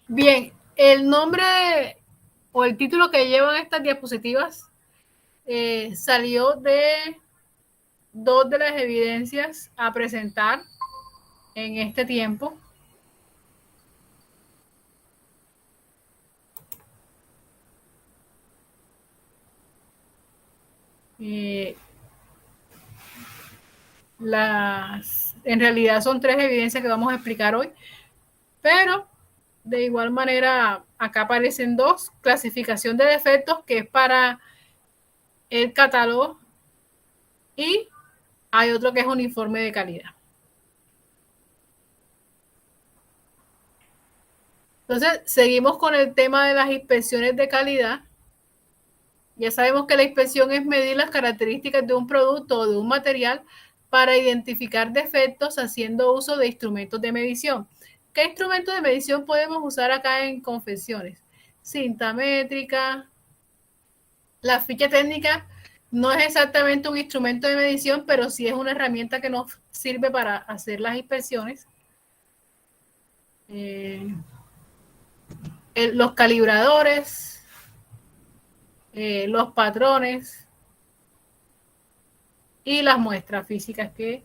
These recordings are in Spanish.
Bien, el nombre o el título que llevan estas diapositivas salió de dos de las evidencias a presentar en este tiempo. En realidad son tres evidencias que vamos a explicar hoy, pero de igual manera acá aparecen dos: clasificación de defectos, que es para el catálogo, y hay otro que es un informe de calidad. Entonces, seguimos con el tema de las inspecciones de calidad. Ya sabemos que la inspección es medir las características de un producto o de un material para identificar defectos haciendo uso de instrumentos de medición. ¿Qué instrumentos de medición podemos usar acá en confecciones? Cinta métrica. La ficha técnica no es exactamente un instrumento de medición, pero sí es una herramienta que nos sirve para hacer las inspecciones. Los calibradores, los patrones y las muestras físicas que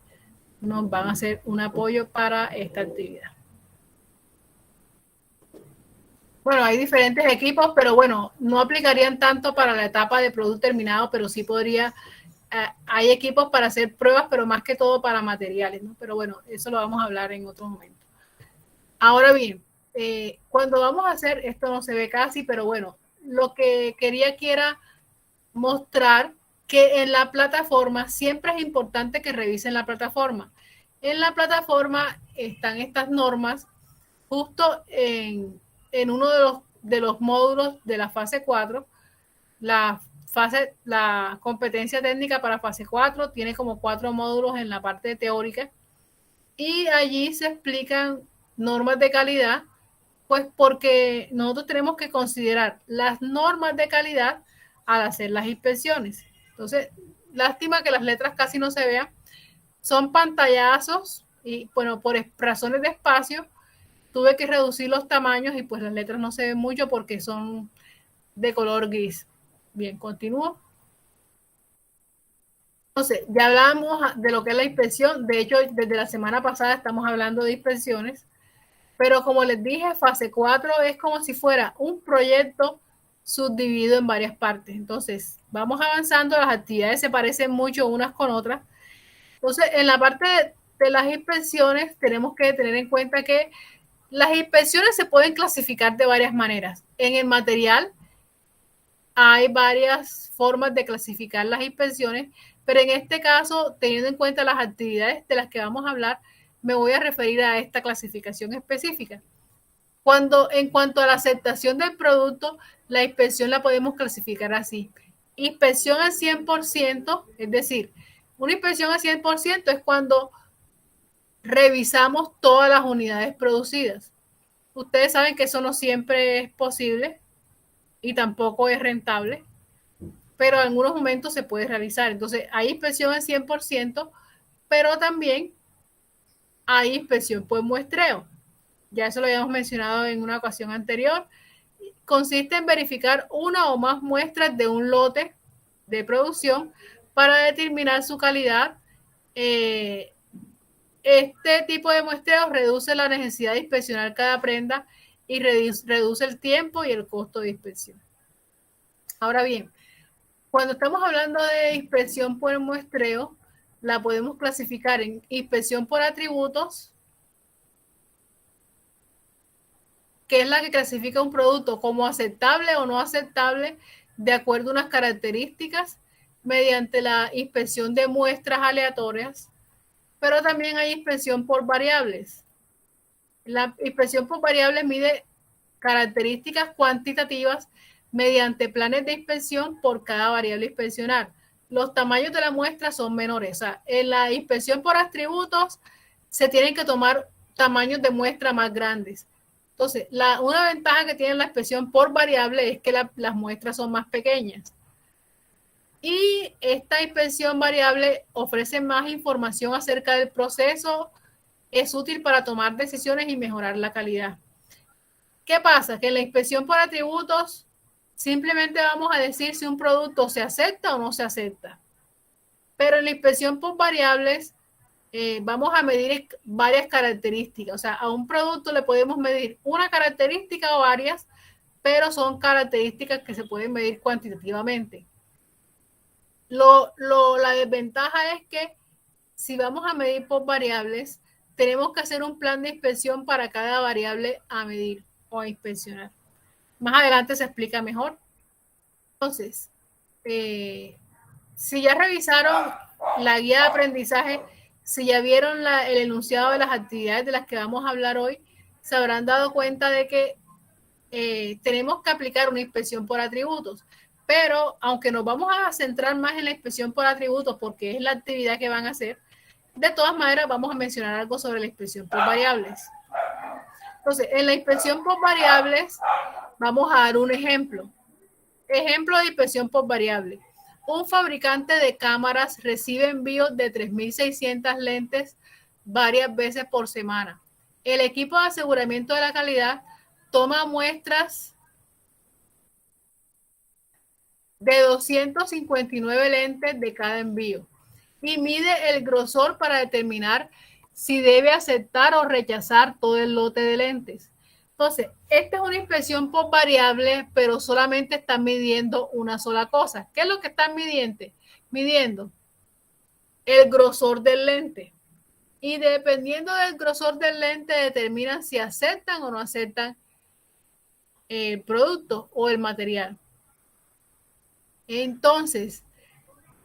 nos van a hacer un apoyo para esta actividad. Bueno, hay diferentes equipos, pero bueno, no aplicarían tanto para la etapa de producto terminado, pero sí podría, hay equipos para hacer pruebas, pero más que todo para materiales, ¿no? Pero bueno, eso lo vamos a hablar en otro momento. Ahora bien, cuando vamos a hacer, esto no se ve casi, pero bueno, lo que quería aquí era mostrar que en la plataforma siempre es importante que revisen la plataforma. En la plataforma están estas normas justo en uno de los módulos de la fase 4. La competencia técnica para fase 4 tiene como 4 módulos en la parte teórica, y allí se explican normas de calidad, pues porque nosotros tenemos que considerar las normas de calidad al hacer las inspecciones. Entonces, lástima que las letras casi no se vean, son pantallazos y bueno, por razones de espacio tuve que reducir los tamaños y pues las letras no se ven mucho porque son de color gris. Bien, continúo. Entonces, ya hablamos de lo que es la inspección. De hecho, desde la semana pasada estamos hablando de inspecciones. Pero como les dije, fase 4 es como si fuera un proyecto subdividido en varias partes. Entonces, vamos avanzando, las actividades se parecen mucho unas con otras. Entonces, en la parte de las inspecciones, tenemos que tener en cuenta que las inspecciones se pueden clasificar de varias maneras. En el material hay varias formas de clasificar las inspecciones, pero en este caso, teniendo en cuenta las actividades de las que vamos a hablar, me voy a referir a esta clasificación específica. En cuanto a la aceptación del producto, la inspección la podemos clasificar así: inspección al 100%, es decir, una inspección al 100% es cuando revisamos todas las unidades producidas. Ustedes saben que eso no siempre es posible y tampoco es rentable, pero en algunos momentos se puede realizar. Entonces, hay inspección al 100%, pero también hay inspección por muestreo. Ya eso lo habíamos mencionado en una ocasión anterior. Consiste en verificar una o más muestras de un lote de producción para determinar su calidad. Este tipo de muestreo reduce la necesidad de inspeccionar cada prenda y reduce el tiempo y el costo de inspección. Ahora bien, cuando estamos hablando de inspección por muestreo, la podemos clasificar en inspección por atributos, que es la que clasifica un producto como aceptable o no aceptable de acuerdo a unas características mediante la inspección de muestras aleatorias, pero también hay inspección por variables. La inspección por variables mide características cuantitativas mediante planes de inspección por cada variable a inspeccionar. Los tamaños de la muestra son menores. O sea, en la inspección por atributos se tienen que tomar tamaños de muestra más grandes. Entonces, una ventaja que tiene la inspección por variable es que las muestras son más pequeñas. Y esta inspección variable ofrece más información acerca del proceso, es útil para tomar decisiones y mejorar la calidad. ¿Qué pasa? Que en la inspección por atributos simplemente vamos a decir si un producto se acepta o no se acepta. Pero en la inspección por variables vamos a medir varias características. O sea, a un producto le podemos medir una característica o varias, pero son características que se pueden medir cuantitativamente. La desventaja es que si vamos a medir por variables, tenemos que hacer un plan de inspección para cada variable a medir o a inspeccionar. Más adelante se explica mejor. Entonces, si ya revisaron la guía de aprendizaje, si ya vieron el enunciado de las actividades de las que vamos a hablar hoy, se habrán dado cuenta de que tenemos que aplicar una inspección por atributos. Pero aunque nos vamos a centrar más en la inspección por atributos porque es la actividad que van a hacer, de todas maneras vamos a mencionar algo sobre la inspección por variables. Entonces, en la inspección por variables vamos a dar un ejemplo. Ejemplo de inspección por variable. Un fabricante de cámaras recibe envíos de 3.600 lentes varias veces por semana. El equipo de aseguramiento de la calidad toma muestras de 259 lentes de cada envío y mide el grosor para determinar si debe aceptar o rechazar todo el lote de lentes. Entonces, esta es una inspección por variable, pero solamente están midiendo una sola cosa. ¿Qué es lo que están midiendo? El grosor del lente. Y dependiendo del grosor del lente, determinan si aceptan o no aceptan el producto o el material. Entonces,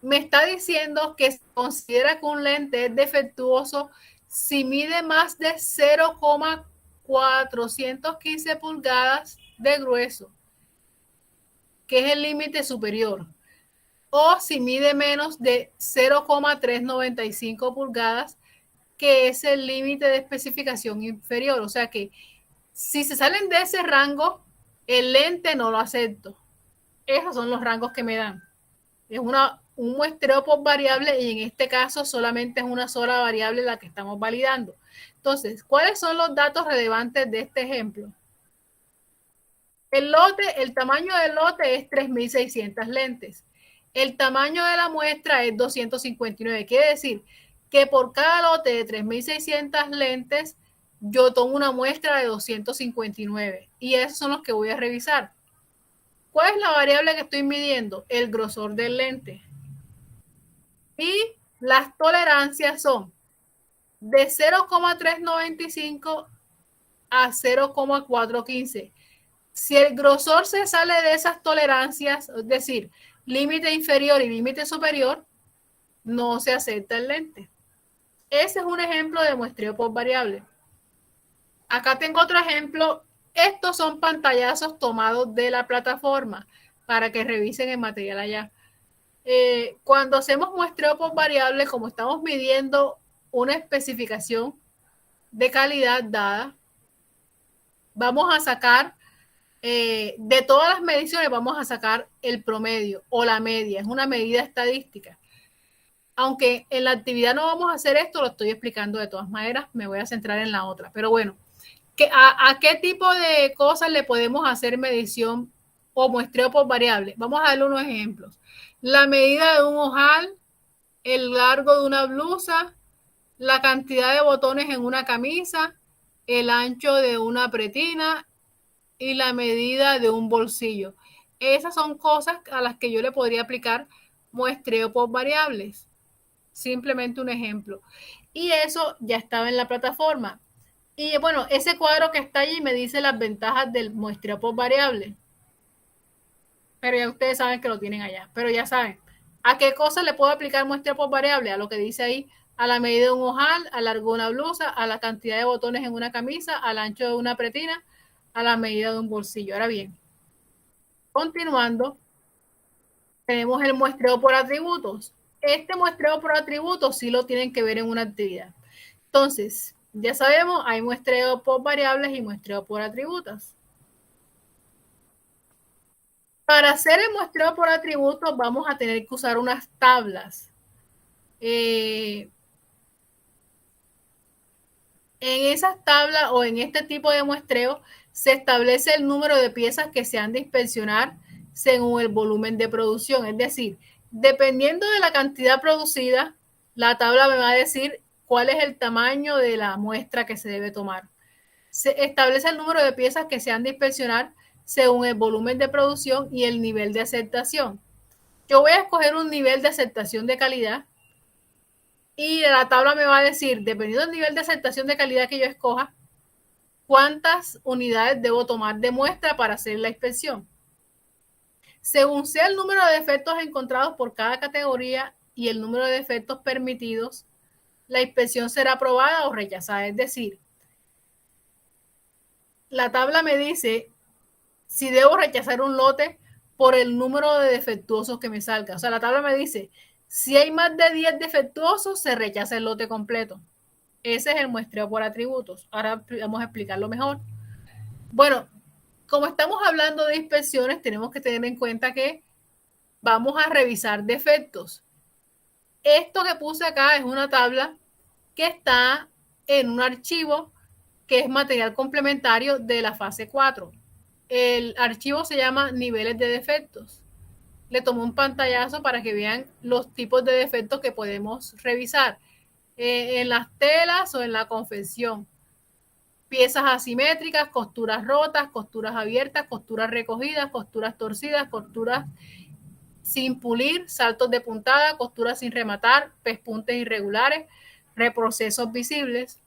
me está diciendo que se considera que un lente es defectuoso si mide más de 0,415 pulgadas de grueso, que es el límite superior, o si mide menos de 0,395 pulgadas, que es el límite de especificación inferior. O sea que si se salen de ese rango, el lente no lo acepto. Esos son los rangos que me dan. Es un muestreo por variable y en este caso solamente es una sola variable la que estamos validando. Entonces, ¿cuáles son los datos relevantes de este ejemplo? El tamaño del lote es 3.600 lentes. El tamaño de la muestra es 259. Quiere decir que por cada lote de 3.600 lentes, yo tomo una muestra de 259. Y esos son los que voy a revisar. ¿Cuál es la variable que estoy midiendo? El grosor del lente. Y las tolerancias son de 0,395 a 0,415. Si el grosor se sale de esas tolerancias, es decir, límite inferior y límite superior, no se acepta el lente. Ese es un ejemplo de muestreo por variable. Acá tengo otro ejemplo. Estos son pantallazos tomados de la plataforma para que revisen el material allá. Cuando hacemos muestreo por variable, como estamos midiendo una especificación de calidad dada, vamos a sacar, de todas las mediciones, vamos a sacar el promedio o la media. Es una medida estadística. Aunque en la actividad no vamos a hacer esto, lo estoy explicando de todas maneras, me voy a centrar en la otra. Pero bueno, ¿a qué tipo de cosas le podemos hacer medición o muestreo por variable? Vamos a darle unos ejemplos. La medida de un ojal, el largo de una blusa, la cantidad de botones en una camisa, el ancho de una pretina y la medida de un bolsillo. Esas son cosas a las que yo le podría aplicar muestreo por variables. Simplemente un ejemplo. Y eso ya estaba en la plataforma. Y bueno, ese cuadro que está allí me dice las ventajas del muestreo por variable. Pero ya ustedes saben que lo tienen allá. Pero ya saben, ¿a qué cosa le puedo aplicar muestreo por variable? A lo que dice ahí, a la medida de un ojal, al largo de una blusa, a la cantidad de botones en una camisa, al ancho de una pretina, a la medida de un bolsillo. Ahora bien, continuando, tenemos el muestreo por atributos. Este muestreo por atributos sí lo tienen que ver en una actividad. Entonces, ya sabemos, hay muestreo por variables y muestreo por atributos. Para hacer el muestreo por atributos vamos a tener que usar unas tablas. En esas tablas o en este tipo de muestreo Se establece el número de piezas que se han de inspeccionar según el volumen de producción. Es decir, dependiendo de la cantidad producida, la tabla me va a decir cuál es el tamaño de la muestra que se debe tomar. Se establece el número de piezas que se han de inspeccionar según el volumen de producción y el nivel de aceptación. Yo voy a escoger un nivel de aceptación de calidad y la tabla me va a decir, dependiendo del nivel de aceptación de calidad que yo escoja, cuántas unidades debo tomar de muestra para hacer la inspección. Según sea el número de defectos encontrados por cada categoría y el número de defectos permitidos, la inspección será aprobada o rechazada. Es decir, la tabla me dice si debo rechazar un lote por el número de defectuosos que me salga. O sea, la tabla me dice, si hay más de 10 defectuosos, se rechaza el lote completo. Ese es el muestreo por atributos. Ahora vamos a explicarlo mejor. Bueno, como estamos hablando de inspecciones, tenemos que tener en cuenta que vamos a revisar defectos. Esto que puse acá es una tabla que está en un archivo que es material complementario de la fase 4. El archivo se llama niveles de defectos. Le tomo un pantallazo para que vean los tipos de defectos que podemos revisar en las telas o en la confección. Piezas asimétricas, costuras rotas, costuras abiertas, costuras recogidas, costuras torcidas, costuras sin pulir, saltos de puntada, costuras sin rematar, pespuntes irregulares, reprocesos visibles.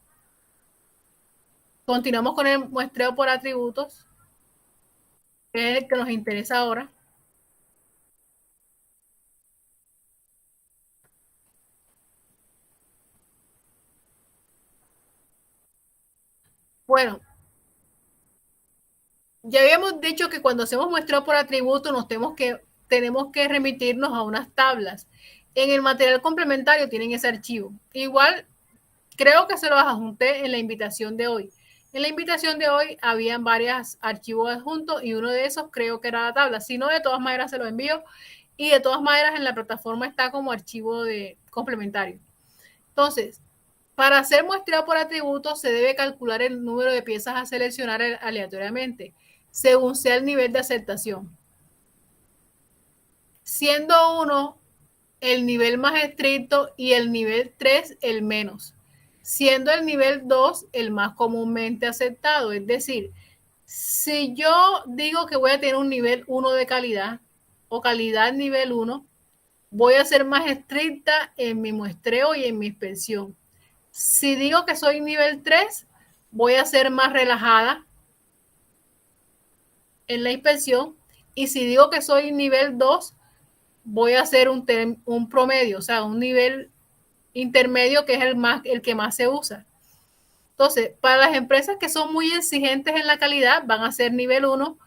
Continuamos con el muestreo por atributos, que es el que nos interesa ahora. Bueno, ya habíamos dicho que cuando hacemos muestreo por atributo tenemos que remitirnos a unas tablas. En el material complementario tienen ese archivo. Igual, creo que se los adjunté en la invitación de hoy. En la invitación de hoy habían varios archivos adjuntos y uno de esos creo que era la tabla. Si no, de todas maneras se lo envío y de todas maneras en la plataforma está como archivo de complementario. Entonces, para hacer muestreo por atributos se debe calcular el número de piezas a seleccionar aleatoriamente, según sea el nivel de aceptación. Siendo 1 el nivel más estricto y el nivel 3 el menos, siendo el nivel 2 el más comúnmente aceptado. Es decir, si yo digo que voy a tener un nivel 1 de calidad o calidad nivel 1, voy a ser más estricta en mi muestreo y en mi inspección. Si digo que soy nivel 3, voy a ser más relajada en la inspección. Y si digo que soy nivel 2, voy a hacer un promedio, o sea, un nivel intermedio que es el que más se usa. Entonces, para las empresas que son muy exigentes en la calidad, van a ser nivel 1,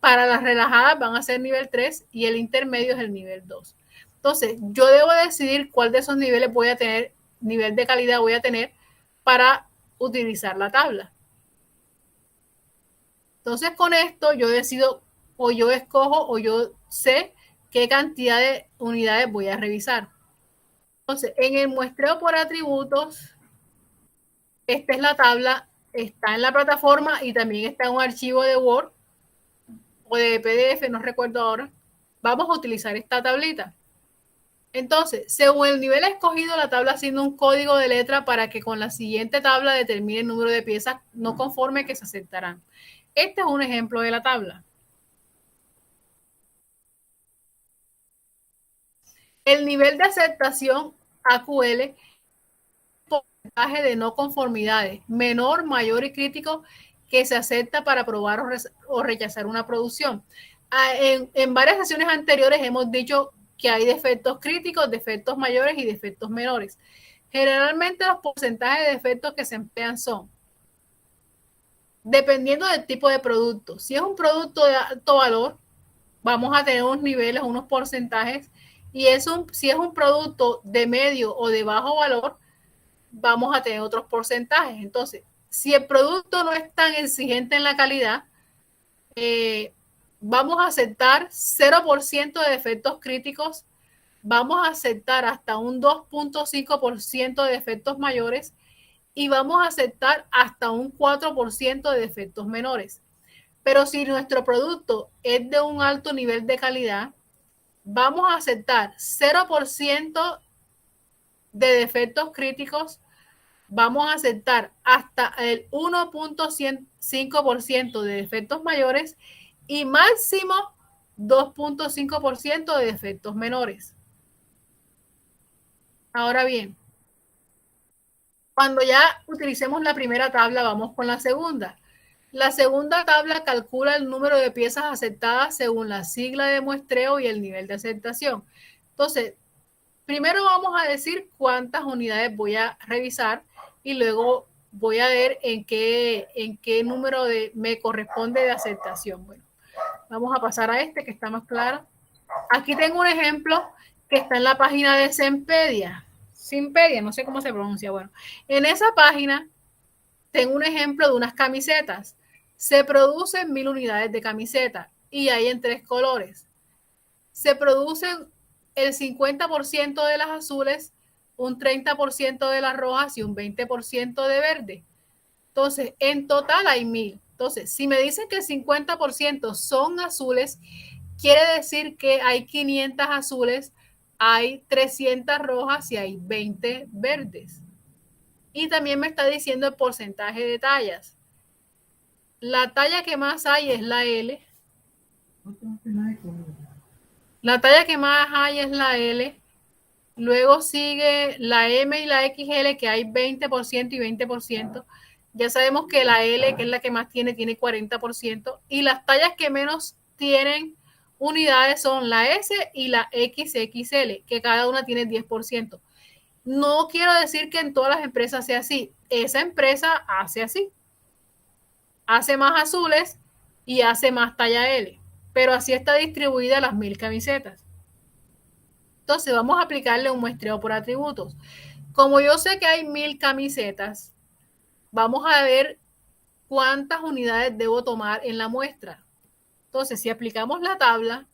para las relajadas van a ser nivel 3 y el intermedio es el nivel 2. Entonces, yo debo decidir cuál de esos niveles voy a tener, nivel de calidad voy a tener para utilizar la tabla. Entonces, con esto yo decido o yo escojo o yo sé qué cantidad de unidades voy a revisar. Entonces, en el muestreo por atributos, esta es la tabla, está en la plataforma y también está en un archivo de Word o de PDF, no recuerdo ahora. Vamos a utilizar esta tablita. Entonces, según el nivel escogido, la tabla asigna un código de letra para que con la siguiente tabla determine el número de piezas no conforme que se aceptarán. Este es un ejemplo de la tabla. El nivel de aceptación AQL, porcentaje de no conformidades, menor, mayor y crítico que se acepta para aprobar o rechazar una producción. En varias sesiones anteriores hemos dicho que hay defectos críticos, defectos mayores y defectos menores. Generalmente los porcentajes de defectos que se emplean son, dependiendo del tipo de producto. Si es un producto de alto valor, vamos a tener unos niveles, unos porcentajes, y si es un producto de medio o de bajo valor, vamos a tener otros porcentajes. Entonces, si el producto no es tan exigente en la calidad, vamos a aceptar 0% de defectos críticos, vamos a aceptar hasta un 2.5% de defectos mayores y vamos a aceptar hasta un 4% de defectos menores. Pero si nuestro producto es de un alto nivel de calidad, vamos a aceptar 0% de defectos críticos, vamos a aceptar hasta el 1.5% de defectos mayores y máximo 2.5% de defectos menores. Ahora bien, cuando ya utilicemos la primera tabla, vamos con la segunda. La segunda tabla calcula el número de piezas aceptadas según la sigla de muestreo y el nivel de aceptación. Entonces, primero vamos a decir cuántas unidades voy a revisar y luego voy a ver en qué número me corresponde de aceptación. Bueno, vamos a pasar a este que está más claro. Aquí tengo un ejemplo que está en la página de Sempedia. Simpedia, no sé cómo se pronuncia. Bueno, en esa página tengo un ejemplo de unas camisetas. Se producen 1000 unidades de camiseta y hay en 3 colores. Se producen el 50% de las azules, un 30% de las rojas y un 20% de verde. Entonces, en total hay 1000. Entonces, si me dicen que el 50% son azules, quiere decir que hay 500 azules, hay 300 rojas y hay 20 verdes. Y también me está diciendo el porcentaje de tallas. La talla que más hay es la L. La talla que más hay es la L. Luego sigue la M y la XL, que hay 20% y 20%. Ya sabemos que la L, que es la que más tiene 40%. Y las tallas que menos tienen unidades son la S y la XXL, que cada una tiene 10%. No quiero decir que en todas las empresas sea así. Esa empresa hace así. Hace más azules y hace más talla L. Pero así está distribuida las 1000 camisetas. Entonces vamos a aplicarle un muestreo por atributos. Como yo sé que hay 1000 camisetas, vamos a ver cuántas unidades debo tomar en la muestra. Entonces, si aplicamos la tabla,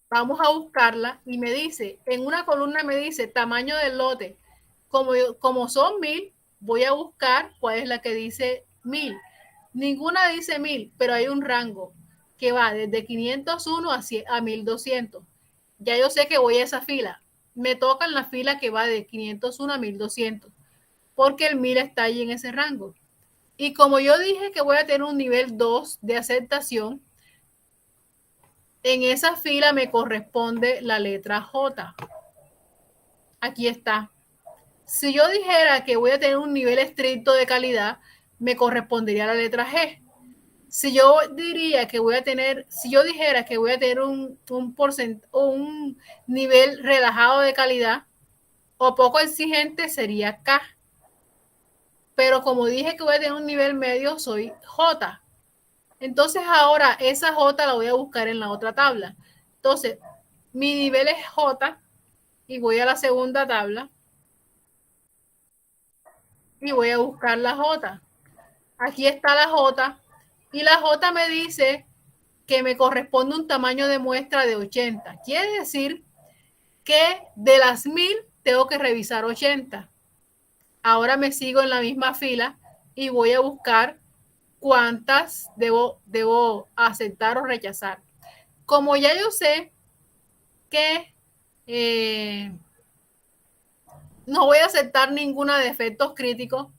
vamos a buscarla y me dice, en una columna me dice tamaño del lote. Como son 1000, voy a buscar cuál es la que dice 1000. Ninguna dice 1000, pero hay un rango que va desde 501 a 1200. Ya yo sé que voy a esa fila. Me toca en la fila que va de 501 a 1200, porque el 1000 está ahí en ese rango. Y como yo dije que voy a tener un nivel 2 de aceptación, en esa fila me corresponde la letra J. Aquí está. Si yo dijera que voy a tener un nivel estricto de calidad, me correspondería la letra G. Si yo dijera que voy a tener un nivel relajado de calidad o poco exigente, sería K. Pero como dije que voy a tener un nivel medio, soy J. Entonces ahora esa J la voy a buscar en la otra tabla. Entonces, mi nivel es J y voy a la segunda tabla y voy a buscar la J. Aquí está la J y la J me dice que me corresponde un tamaño de muestra de 80. Quiere decir que de las 1000 tengo que revisar 80. Ahora me sigo en la misma fila y voy a buscar cuántas debo aceptar o rechazar. Como ya yo sé que no voy a aceptar ninguna de efectos críticos,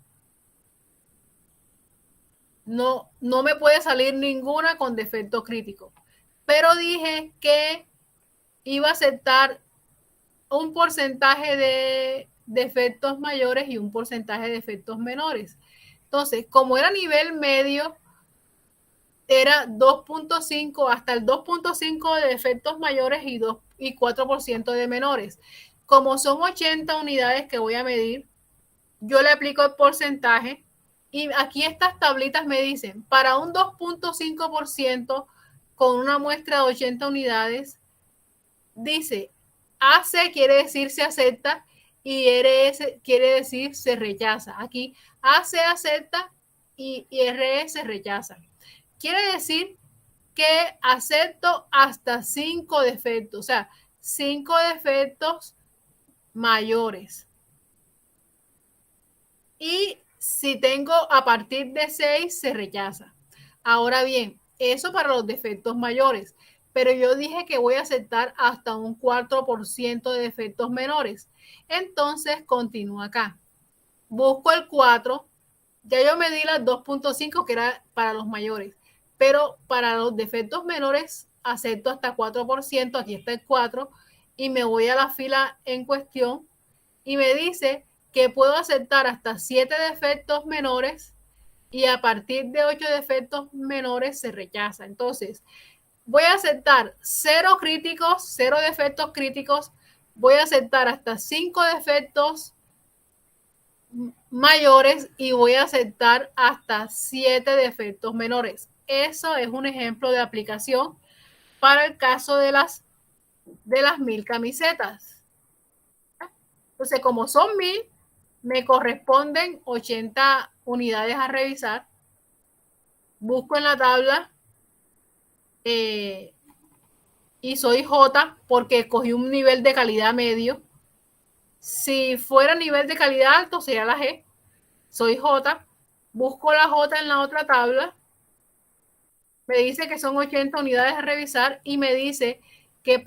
no me puede salir ninguna con defecto crítico. Pero dije que iba a aceptar un porcentaje de defectos mayores y un porcentaje de defectos menores. Entonces, como era nivel medio, era 2.5 hasta el 2.5 de defectos mayores y 4% de menores. Como son 80 unidades que voy a medir, yo le aplico el porcentaje y aquí estas tablitas me dicen, para un 2.5% con una muestra de 80 unidades, dice AC quiere decir se acepta y RS quiere decir se rechaza. Aquí AC acepta y RS rechaza. Quiere decir que acepto hasta 5 defectos, o sea, 5 defectos mayores. Y Si tengo a partir de 6, se rechaza. Ahora bien, eso para los defectos mayores, pero yo dije que voy a aceptar hasta un 4% de defectos menores. Entonces, continúo acá. Busco el 4. Ya yo medí las 2.5 que era para los mayores, pero para los defectos menores acepto hasta 4%. Aquí está el 4 y me voy a la fila en cuestión y me dice que puedo aceptar hasta 7 defectos menores y a partir de 8 defectos menores se rechaza. Entonces, voy a aceptar 0 críticos, 0 defectos críticos, voy a aceptar hasta 5 defectos mayores y voy a aceptar hasta 7 defectos menores. Eso es un ejemplo de aplicación para el caso de las 1000 camisetas. Entonces, como son 1000, me corresponden 80 unidades a revisar. Busco en la tabla y soy J porque escogí un nivel de calidad medio. Si fuera nivel de calidad alto, sería la G. Soy J. Busco la J en la otra tabla. Me dice que son 80 unidades a revisar y me dice que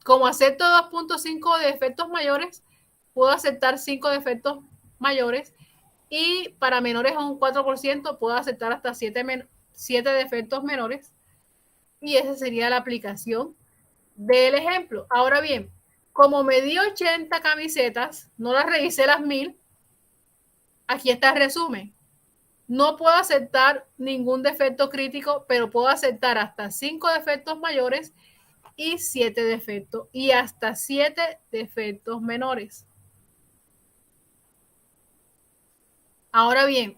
como acepto 2.5 de defectos mayores, puedo aceptar 5 defectos mayores y para menores a un 4% puedo aceptar hasta 7 defectos menores y esa sería la aplicación del ejemplo. Ahora bien, como me di 80 camisetas, no las revisé las 1000, aquí está el resumen. No puedo aceptar ningún defecto crítico, pero puedo aceptar hasta 5 defectos mayores y 7 defectos y hasta 7 defectos menores. Ahora bien,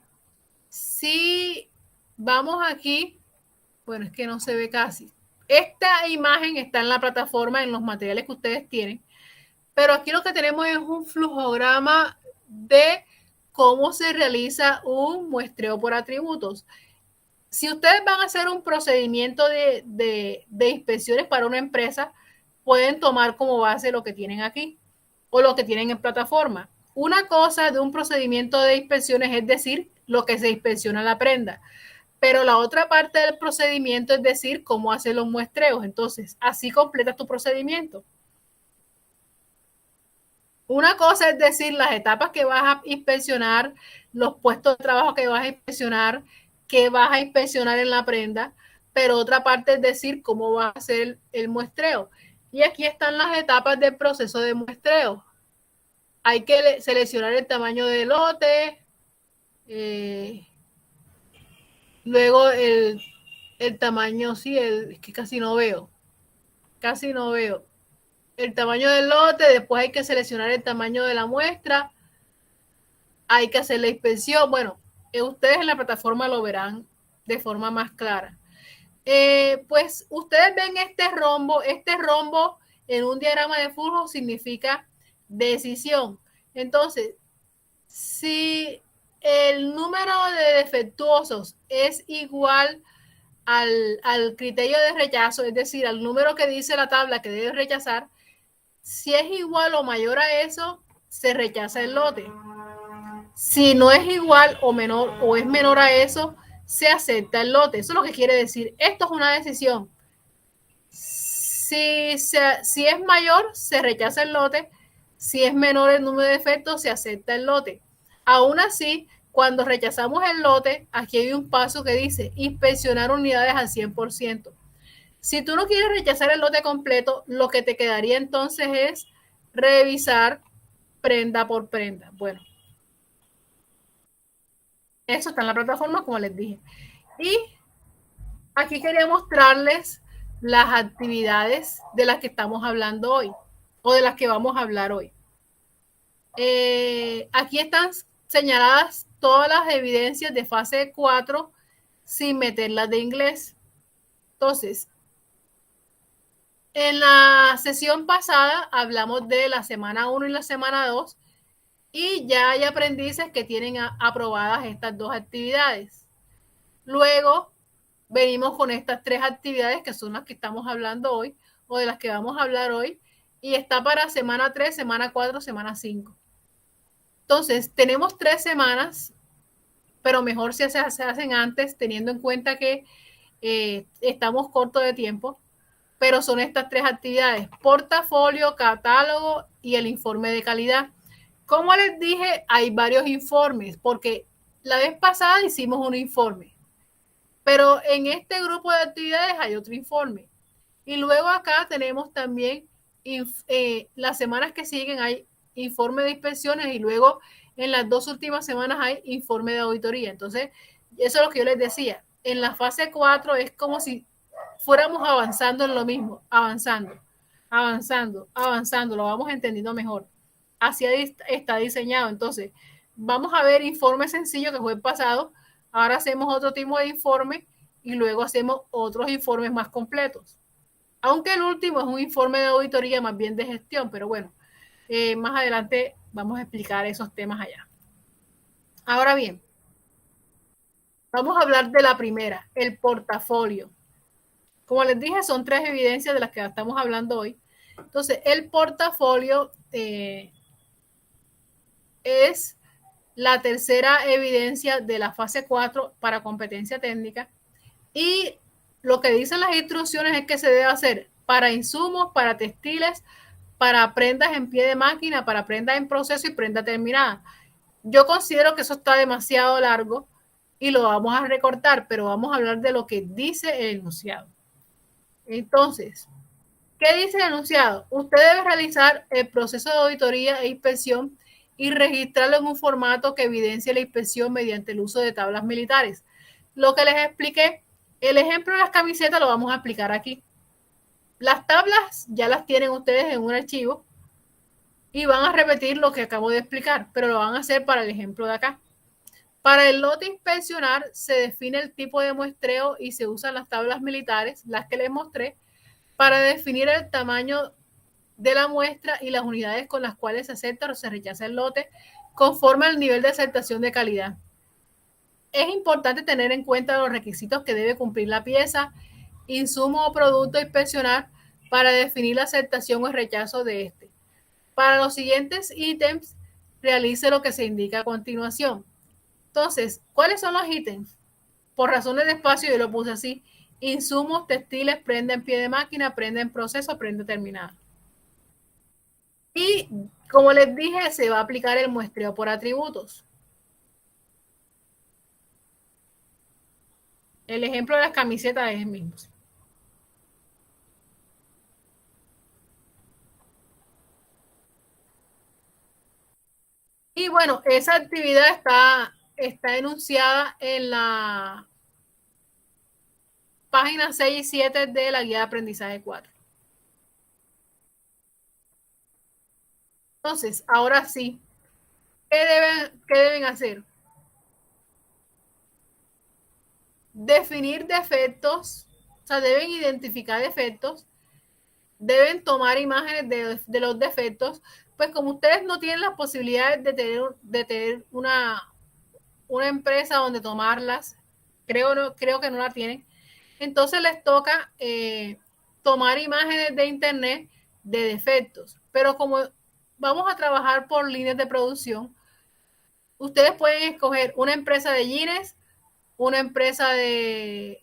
si vamos aquí, bueno, es que no se ve casi. Esta imagen está en la plataforma, en los materiales que ustedes tienen, pero aquí lo que tenemos es un flujograma de cómo se realiza un muestreo por atributos. Si ustedes van a hacer un procedimiento de inspecciones para una empresa, pueden tomar como base lo que tienen aquí o lo que tienen en plataforma. Una cosa de un procedimiento de inspecciones es decir, lo que se inspecciona en la prenda, pero la otra parte del procedimiento es decir, cómo hacer los muestreos. Entonces, así completas tu procedimiento. Una cosa es decir las etapas que vas a inspeccionar, los puestos de trabajo que vas a inspeccionar, que vas a inspeccionar en la prenda, pero otra parte es decir cómo va a ser el muestreo. Y aquí están las etapas del proceso de muestreo. Hay que seleccionar el tamaño del lote, luego el tamaño, sí, es que casi no veo. El tamaño del lote, después hay que seleccionar el tamaño de la muestra, hay que hacer la inspección. Bueno, ustedes en la plataforma lo verán de forma más clara. Pues ustedes ven este rombo en un diagrama de flujo significa decisión. Entonces, si el número de defectuosos es igual al criterio de rechazo, es decir, al número que dice la tabla que debe rechazar, si es igual o mayor a eso, se rechaza el lote. Si no es igual o menor o es menor a eso, se acepta el lote. Eso es lo que quiere decir. Esto es una decisión. Si es mayor, se rechaza el lote. Si es menor el número de defectos, se acepta el lote. Aún así, cuando rechazamos el lote, aquí hay un paso que dice inspeccionar unidades al 100%. Si tú no quieres rechazar el lote completo, lo que te quedaría entonces es revisar prenda por prenda. Bueno, eso está en la plataforma, como les dije. Y aquí quería mostrarles las actividades de las que estamos hablando hoy o de las que vamos a hablar hoy. Aquí están señaladas todas las evidencias de fase 4 sin meterlas de inglés. Entonces, en la sesión pasada hablamos de la semana 1 y la semana 2 y ya hay aprendices que tienen aprobadas estas dos actividades. Luego venimos con estas 3 actividades que son las que estamos hablando hoy o de las que vamos a hablar hoy y está para semana 3, semana 4, semana 5. Entonces, tenemos 3 semanas, pero mejor si se hacen antes, teniendo en cuenta que estamos cortos de tiempo, pero son estas 3 actividades: portafolio, catálogo y el informe de calidad. Como les dije, hay varios informes, porque la vez pasada hicimos un informe, pero en este grupo de actividades hay otro informe. Y luego acá tenemos también las semanas que siguen hay informe de inspecciones y luego en las 2 últimas semanas hay informe de auditoría. Entonces, eso es lo que yo les decía. En la fase 4 es como si fuéramos avanzando en lo mismo, avanzando, avanzando, avanzando, lo vamos entendiendo mejor. Así está diseñado. Entonces, vamos a ver informe sencillo que fue el pasado, ahora hacemos otro tipo de informe y luego hacemos otros informes más completos. Aunque el último es un informe de auditoría más bien de gestión, pero bueno, más adelante vamos a explicar esos temas allá. Ahora bien, vamos a hablar de la primera, el portafolio. Como les dije, son 3 evidencias de las que estamos hablando hoy. Entonces, el portafolio es la tercera evidencia de la fase 4 para competencia técnica y lo que dicen las instrucciones es que se debe hacer para insumos, para textiles, para prendas en pie de máquina, para prendas en proceso y prenda terminada. Yo considero que eso está demasiado largo y lo vamos a recortar, pero vamos a hablar de lo que dice el enunciado. Entonces, ¿qué dice el enunciado? Usted debe realizar el proceso de auditoría e inspección y registrarlo en un formato que evidencie la inspección mediante el uso de tablas militares. Lo que les expliqué, el ejemplo de las camisetas lo vamos a explicar aquí. Las tablas ya las tienen ustedes en un archivo y van a repetir lo que acabo de explicar, pero lo van a hacer para el ejemplo de acá. Para el lote inspeccionar se define el tipo de muestreo y se usan las tablas militares, las que les mostré, para definir el tamaño de la muestra y las unidades con las cuales se acepta o se rechaza el lote conforme al nivel de aceptación de calidad. Es importante tener en cuenta los requisitos que debe cumplir la pieza, insumo o producto a inspeccionar para definir la aceptación o el rechazo de este. Para los siguientes ítems, realice lo que se indica a continuación. Entonces, ¿cuáles son los ítems? Por razones de espacio yo lo puse así: insumos, textiles, prenda en pie de máquina, prenda en proceso, prenda terminada. Y como les dije, se va a aplicar el muestreo por atributos. El ejemplo de las camisetas es el mismo. Y bueno, esa actividad está enunciada en la página 6 y 7 de la guía de aprendizaje 4. Entonces, ahora sí, ¿qué deben hacer? Definir defectos, o sea, deben identificar defectos, deben tomar imágenes de los defectos, pues como ustedes no tienen las posibilidades de tener una empresa donde tomarlas, creo que no la tienen, entonces les toca tomar imágenes de internet de defectos, pero como vamos a trabajar por líneas de producción, ustedes pueden escoger una empresa de jeans, una empresa de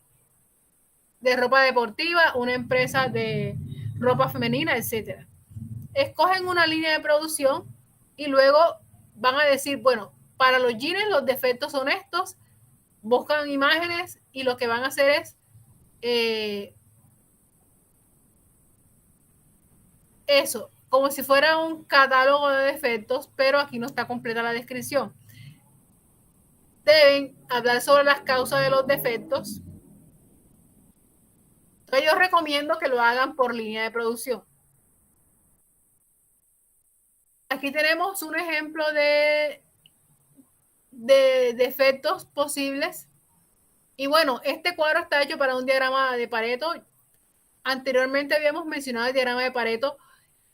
ropa deportiva, una empresa de ropa femenina, etcétera. Escogen una línea de producción y luego van a decir, bueno, para los jeans los defectos son estos, buscan imágenes y lo que van a hacer es eso, como si fuera un catálogo de defectos, pero aquí no está completa la descripción. Deben hablar sobre las causas de los defectos. Entonces yo recomiendo que lo hagan por línea de producción. Aquí tenemos un ejemplo de defectos posibles. Y bueno, este cuadro está hecho para un diagrama de Pareto. Anteriormente habíamos mencionado el diagrama de Pareto.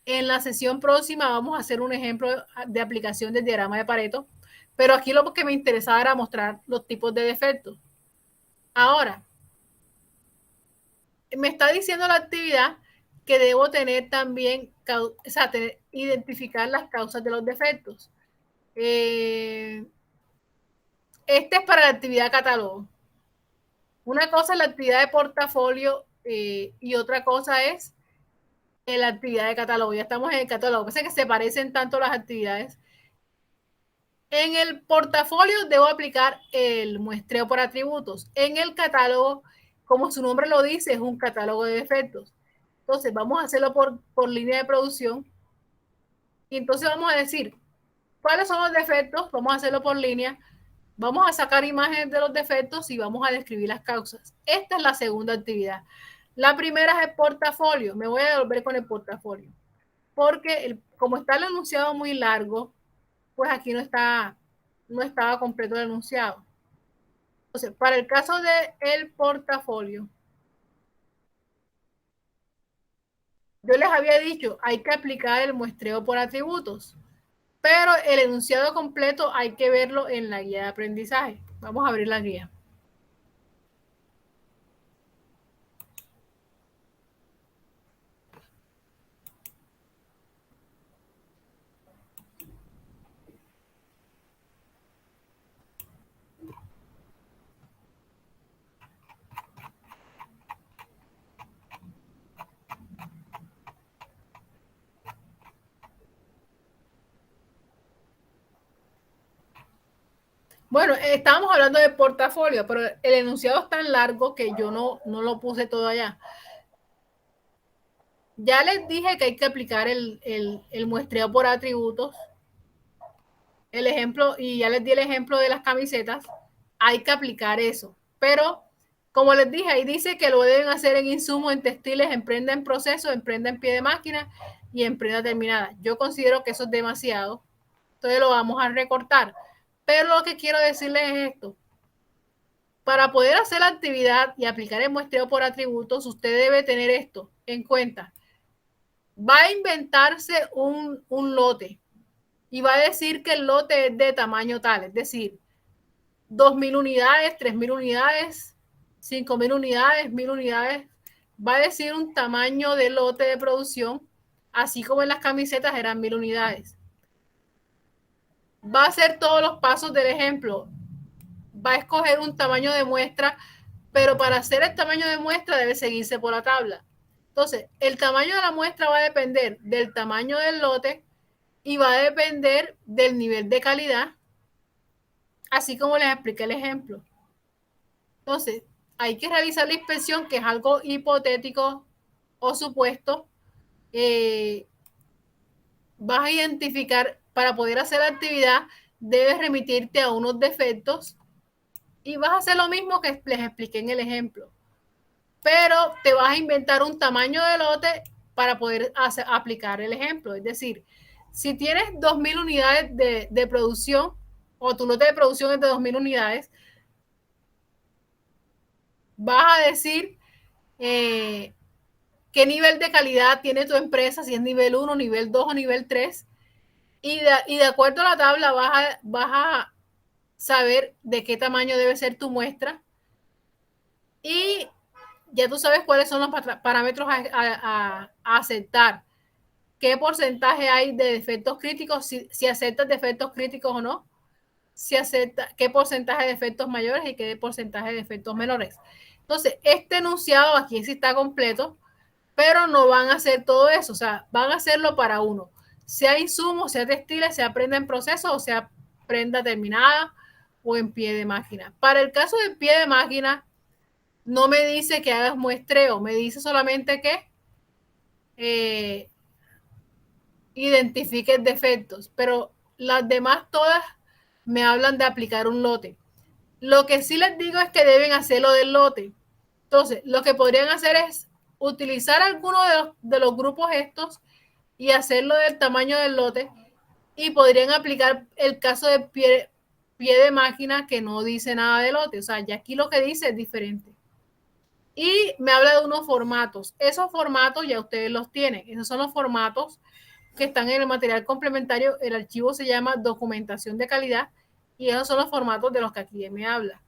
En la sesión próxima vamos a hacer un ejemplo de aplicación del diagrama de Pareto. Pero aquí lo que me interesaba era mostrar los tipos de defectos. Ahora, me está diciendo la actividad que debo tener también, o sea, identificar las causas de los defectos. Este es para la actividad catálogo. Una cosa es la actividad de portafolio y otra cosa es la actividad de catálogo. Ya estamos en el catálogo. Pasa que se parecen tanto las actividades. En el portafolio debo aplicar el muestreo por atributos. En el catálogo, como su nombre lo dice, es un catálogo de defectos. Entonces, vamos a hacerlo por línea de producción. Y entonces vamos a decir, ¿cuáles son los defectos? Vamos a hacerlo por línea. Vamos a sacar imágenes de los defectos y vamos a describir las causas. Esta es la segunda actividad. La primera es el portafolio. Me voy a devolver con el portafolio. Porque como está el enunciado muy largo, pues aquí no estaba completo el enunciado. Entonces, para el caso del portafolio, yo les había dicho, hay que aplicar el muestreo por atributos, pero el enunciado completo hay que verlo en la guía de aprendizaje. Vamos a abrir la guía. Bueno, estábamos hablando de portafolio, pero el enunciado es tan largo que yo no lo puse todo allá. Ya les dije que hay que aplicar el muestreo por atributos. El ejemplo, y ya les di el ejemplo de las camisetas, hay que aplicar eso. Pero, como les dije, ahí dice que lo deben hacer en insumos, en textiles, en prenda en proceso, en prenda en pie de máquina y en prenda terminada. Yo considero que eso es demasiado. Entonces lo vamos a recortar. Pero lo que quiero decirles es esto. Para poder hacer la actividad y aplicar el muestreo por atributos, usted debe tener esto en cuenta. Va a inventarse un lote y va a decir que el lote es de tamaño tal, es decir, 2.000 unidades, 3.000 unidades, 5.000 unidades, 1.000 unidades. Va a decir un tamaño de lote de producción, así como en las camisetas eran 1.000 unidades. Va a hacer todos los pasos del ejemplo. Va a escoger un tamaño de muestra, pero para hacer el tamaño de muestra debe seguirse por la tabla. Entonces, el tamaño de la muestra va a depender del tamaño del lote y va a depender del nivel de calidad, así como les expliqué el ejemplo. Entonces, hay que realizar la inspección, que es algo hipotético o supuesto. Vas a identificar, para poder hacer la actividad, debes remitirte a unos defectos y vas a hacer lo mismo que les expliqué en el ejemplo. Pero te vas a inventar un tamaño de lote para poder aplicar el ejemplo. Es decir, si tienes 2.000 unidades de producción o tu lote de producción es de 2.000 unidades, vas a decir qué nivel de calidad tiene tu empresa, si es nivel 1, nivel 2 o nivel 3. Y de acuerdo a la tabla vas a saber de qué tamaño debe ser tu muestra. Y ya tú sabes cuáles son los parámetros a aceptar. ¿Qué porcentaje hay de defectos críticos? Si aceptas defectos críticos o no. Si acepta, qué porcentaje de defectos mayores y qué porcentaje de defectos menores. Entonces, este enunciado aquí sí está completo, pero no van a hacer todo eso. O sea, van a hacerlo para uno. Sea insumo, sea textiles, sea prenda en proceso o sea prenda terminada o en pie de máquina. Para el caso de pie de máquina, no me dice que hagas muestreo, me dice solamente que identifiques defectos, pero las demás todas me hablan de aplicar un lote. Lo que sí les digo es que deben hacerlo del lote. Entonces, lo que podrían hacer es utilizar alguno de los grupos estos y hacerlo del tamaño del lote y podrían aplicar el caso de pie de máquina que no dice nada de lote. O sea, ya aquí lo que dice es diferente. Y me habla de unos formatos. Esos formatos ya ustedes los tienen. Esos son los formatos que están en el material complementario. El archivo se llama documentación de calidad y esos son los formatos de los que aquí me habla.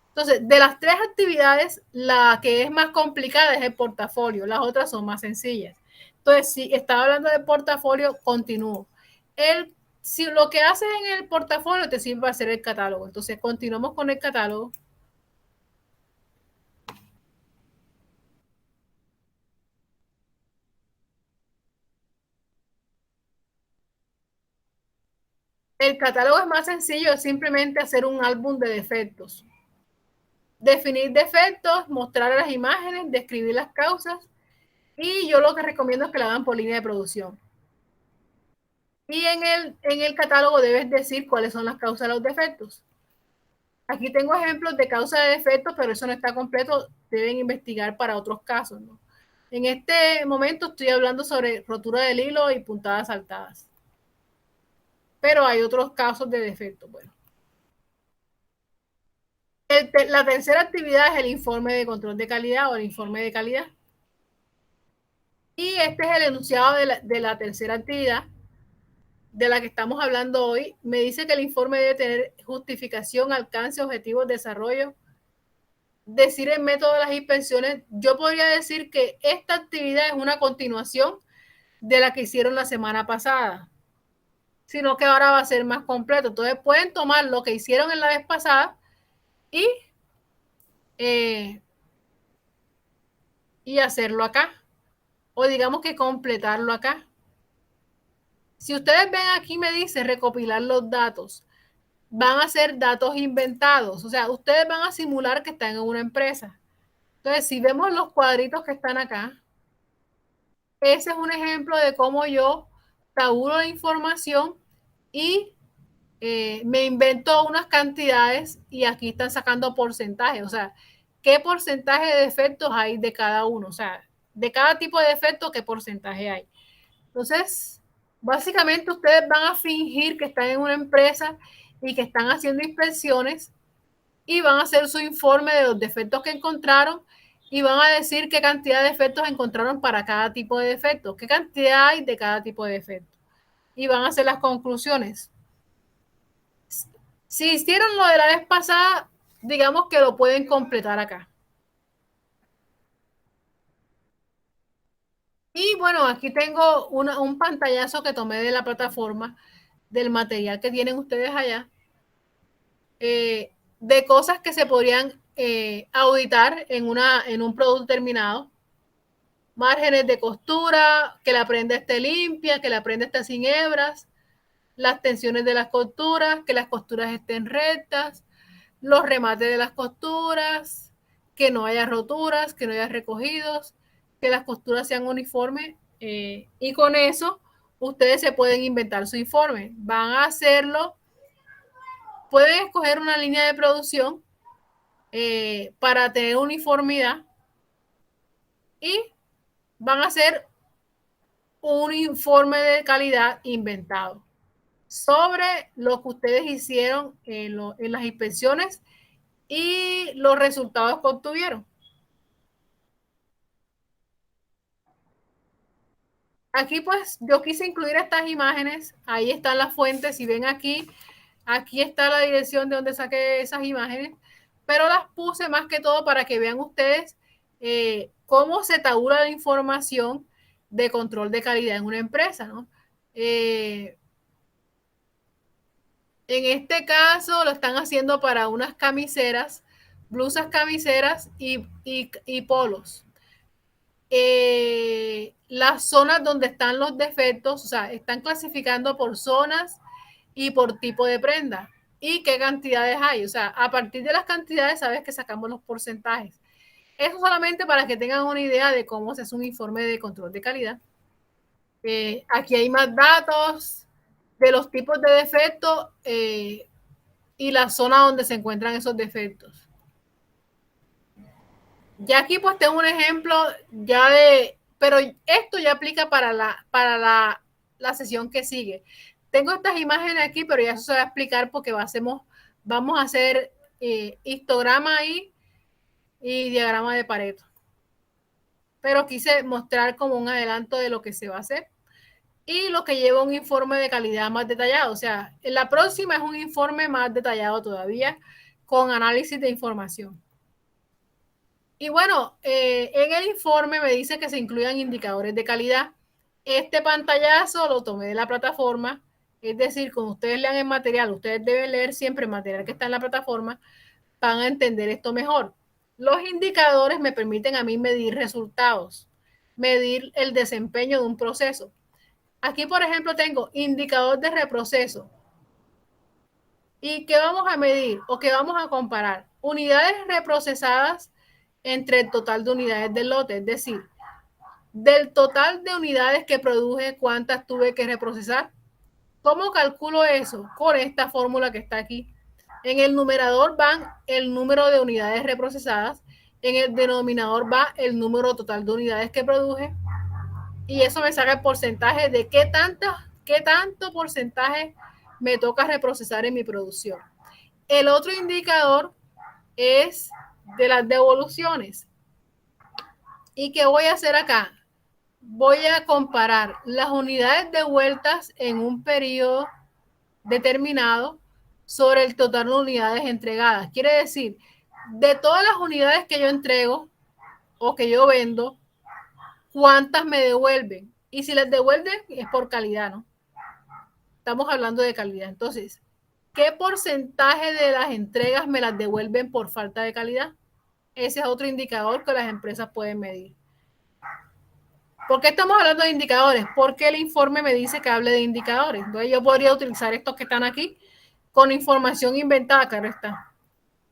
Entonces, de las tres actividades, la que es más complicada es el portafolio. Las otras son más sencillas. Entonces, si estaba hablando de portafolio, continúo. El Si lo que haces en el portafolio te sirve para hacer el catálogo. Entonces, continuamos con el catálogo. El catálogo es más sencillo, es simplemente hacer un álbum de defectos. Definir defectos, mostrar las imágenes, describir las causas, y yo lo que recomiendo es que la hagan por línea de producción. Y en el catálogo debes decir cuáles son las causas de los defectos. Aquí tengo ejemplos de causa de defectos, pero eso no está completo, deben investigar para otros casos, ¿no? En este momento estoy hablando sobre rotura del hilo y puntadas saltadas, pero hay otros casos de defectos. Bueno, la tercera actividad es el informe de control de calidad o el informe de calidad. Y este es el enunciado de la tercera actividad de la que estamos hablando hoy. Me dice que el informe debe tener justificación, alcance, objetivos, desarrollo. Decir el método de las inspecciones, yo podría decir que esta actividad es una continuación de la que hicieron la semana pasada, sino que ahora va a ser más completo. Entonces pueden tomar lo que hicieron en la vez pasada y, eh, y hacerlo acá, o digamos que completarlo acá. Si ustedes ven aquí, me dice recopilar los datos. Van a ser datos inventados, o sea, ustedes van a simular que están en una empresa. Entonces, si vemos los cuadritos que están acá, ese es un ejemplo de cómo yo tabulo la información y me invento unas cantidades y aquí están sacando porcentajes, o sea, qué porcentaje de defectos hay de cada uno, o sea, de cada tipo de defecto, qué porcentaje hay. Entonces, básicamente ustedes van a fingir que están en una empresa y que están haciendo inspecciones y van a hacer su informe de los defectos que encontraron y van a decir qué cantidad de defectos encontraron para cada tipo de defecto, qué cantidad hay de cada tipo de defecto. Y van a hacer las conclusiones. Si hicieron lo de la vez pasada, digamos que lo pueden completar acá. Y bueno, aquí tengo un pantallazo que tomé de la plataforma del material que tienen ustedes allá, de cosas que se podrían auditar en un producto terminado. Márgenes de costura, que la prenda esté limpia, que la prenda esté sin hebras, las tensiones de las costuras, que las costuras estén rectas, los remates de las costuras, que no haya roturas, que no haya recogidos, que las costuras sean uniformes, y con eso ustedes se pueden inventar su informe. Van a hacerlo, pueden escoger una línea de producción para tener uniformidad y van a hacer un informe de calidad inventado sobre lo que ustedes hicieron en las inspecciones y los resultados que obtuvieron. Aquí pues yo quise incluir estas imágenes, ahí están las fuentes, si ven aquí, aquí está la dirección de donde saqué esas imágenes, pero las puse más que todo para que vean ustedes cómo se tabula la información de control de calidad en una empresa, ¿no? En este caso lo están haciendo para unas camiseras, blusas camiseras y polos. Las zonas donde están los defectos, o sea, están clasificando por zonas y por tipo de prenda y qué cantidades hay. O sea, a partir de las cantidades sabes que sacamos los porcentajes. Eso solamente para que tengan una idea de cómo se hace un informe de control de calidad. Aquí hay más datos de los tipos de defectos y la zona donde se encuentran esos defectos. Ya aquí pues tengo un ejemplo ya pero esto ya aplica para la sesión que sigue. Tengo estas imágenes aquí, pero ya eso se va a explicar porque vamos a hacer histograma ahí y diagrama de Pareto. Pero quise mostrar como un adelanto de lo que se va a hacer y lo que lleva un informe de calidad más detallado. O sea, en la próxima es un informe más detallado todavía con análisis de información. Y bueno, en el informe me dice que se incluyan indicadores de calidad. Este pantallazo lo tomé de la plataforma Es decir, cuando ustedes lean el material, ustedes deben leer siempre el material que está en la plataforma, van a entender esto mejor. Los indicadores me permiten a mí medir resultados, medir el desempeño de un proceso. Aquí, por ejemplo, tengo indicador de reproceso. ¿Y qué vamos a medir o qué vamos a comparar? Unidades reprocesadas entre el total de unidades del lote, es decir, del total de unidades que produje, ¿cuántas tuve que reprocesar? ¿Cómo calculo eso? Con esta fórmula que está aquí. En el numerador van el número de unidades reprocesadas, en el denominador va el número total de unidades que produje, y eso me saca el porcentaje de qué tanto porcentaje me toca reprocesar en mi producción. El otro indicador es de las devoluciones. ¿Y qué voy a hacer acá? Voy a comparar las unidades devueltas en un periodo determinado sobre el total de unidades entregadas. Quiere decir, de todas las unidades que yo entrego o que yo vendo, ¿cuántas me devuelven? Y si las devuelven es por calidad, ¿no? Estamos hablando de calidad. Entonces, ¿qué porcentaje de las entregas me las devuelven por falta de calidad? Ese es otro indicador que las empresas pueden medir. ¿Por qué estamos hablando de indicadores? Porque el informe me dice que hable de indicadores. Entonces yo podría utilizar estos que están aquí con información inventada, claro está.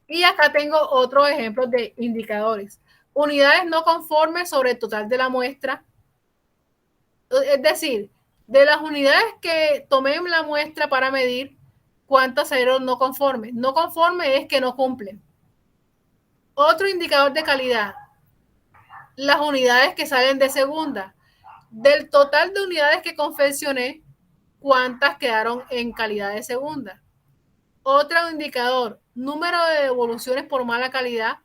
Y acá tengo otros ejemplos de indicadores. Unidades no conformes sobre el total de la muestra. Es decir, de las unidades que tomé en la muestra para medir, ¿cuántas salieron no conformes? No conforme es que no cumplen. Otro indicador de calidad, las unidades que salen de segunda. Del total de unidades que confeccioné, ¿cuántas quedaron en calidad de segunda? Otro indicador, número de devoluciones por mala calidad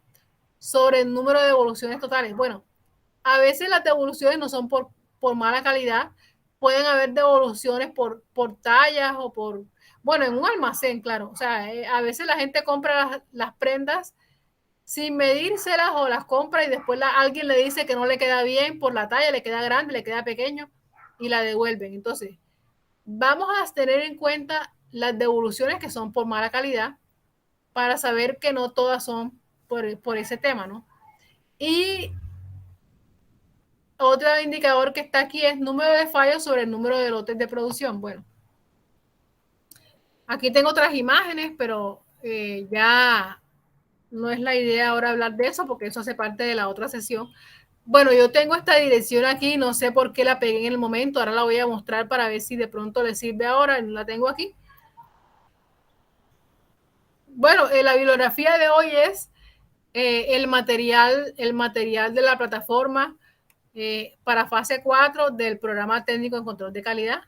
sobre el número de devoluciones totales. Bueno, a veces las devoluciones no son por mala calidad, pueden haber devoluciones por tallas o por, bueno, en un almacén, claro. O sea, a veces la gente compra las prendas sin medírselas o las compra y después alguien le dice que no le queda bien por la talla, le queda grande, le queda pequeño y la devuelven. Entonces, vamos a tener en cuenta las devoluciones que son por mala calidad para saber que no todas son por ese tema, ¿no? Y otro indicador que está aquí es número de fallos sobre el número de lotes de producción. Bueno, aquí tengo otras imágenes, pero ya no es la idea ahora hablar de eso porque eso hace parte de la otra sesión. Bueno, yo tengo esta dirección aquí, no sé por qué la pegué en el momento, ahora la voy a mostrar para ver si de pronto le sirve ahora, la tengo aquí. Bueno, la bibliografía de hoy es el material de la plataforma para fase 4 del programa técnico en control de calidad.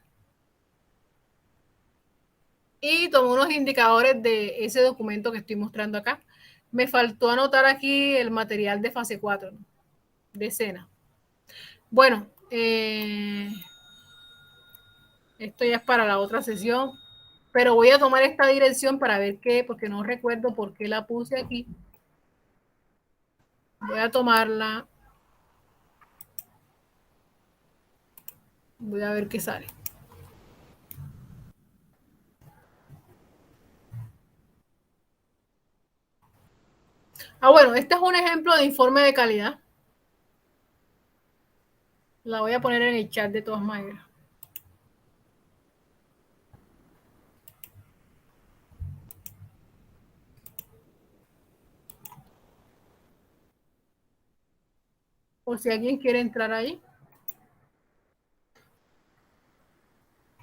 Y tomé unos indicadores de ese documento que estoy mostrando acá. Me faltó anotar aquí el material de fase 4, ¿no? De escena. Bueno, esto ya es para la otra sesión, pero voy a tomar esta dirección para ver qué, porque no recuerdo por qué la puse aquí. Voy a tomarla. Voy a ver qué sale. Ah, bueno, este es un ejemplo de informe de calidad. La voy a poner en el chat de todas maneras. Por si alguien quiere entrar ahí.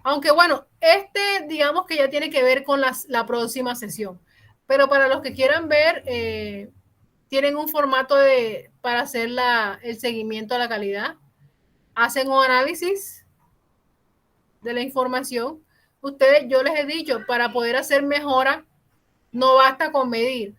Aunque bueno, digamos que ya tiene que ver con la próxima sesión. Pero para los que quieran ver, tienen un formato para hacer el seguimiento a la calidad. Hacen un análisis de la información. Ustedes, yo les he dicho, para poder hacer mejora, no basta con medir.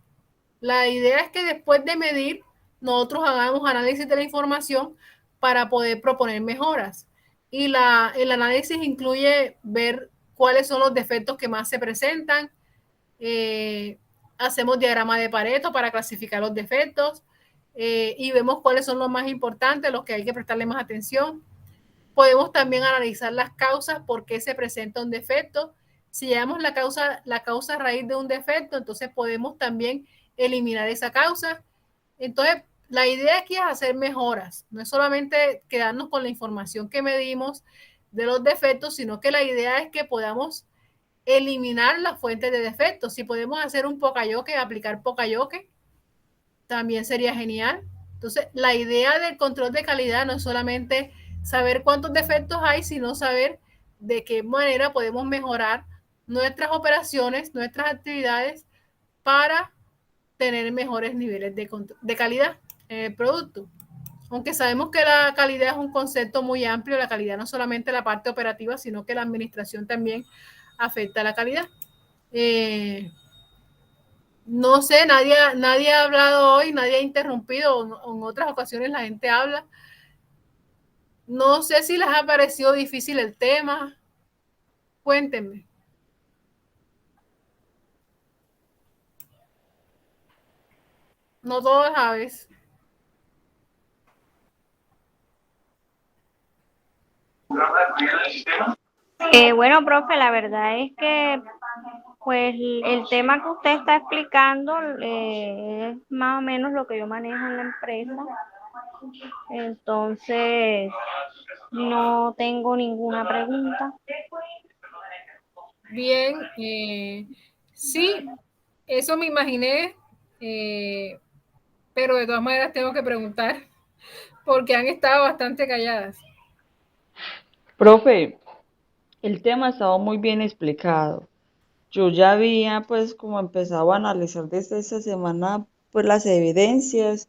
La idea es que después de medir, nosotros hagamos análisis de la información para poder proponer mejoras. Y el análisis incluye ver cuáles son los defectos que más se presentan. Hacemos diagrama de Pareto para clasificar los defectos y vemos cuáles son los más importantes, los que hay que prestarle más atención. Podemos también analizar las causas, por qué se presenta un defecto. Si llevamos la causa raíz de un defecto, entonces podemos también eliminar esa causa. Entonces, la idea aquí es hacer mejoras, no es solamente quedarnos con la información que medimos de los defectos, sino que la idea es que podamos eliminar las fuentes de defectos. Si podemos hacer un pocayoke, aplicar pocayoke, también sería genial. Entonces, la idea del control de calidad no es solamente saber cuántos defectos hay, sino saber de qué manera podemos mejorar nuestras operaciones, nuestras actividades para tener mejores niveles de calidad en el producto. Aunque sabemos que la calidad es un concepto muy amplio, la calidad no solamente la parte operativa, sino que la administración también afecta a la calidad. No sé, nadie ha hablado hoy, nadie ha interrumpido, en otras ocasiones la gente habla. No sé si les ha parecido difícil el tema. Cuéntenme. No todos aves. Bueno, profe, la verdad es que pues el tema que usted está explicando es más o menos lo que yo manejo en la empresa. Entonces, no tengo ninguna pregunta. Bien, sí, eso me imaginé, pero de todas maneras tengo que preguntar porque han estado bastante calladas. Profe, el tema ha estado muy bien explicado. Yo ya había pues como empezado a analizar desde esta semana pues las evidencias.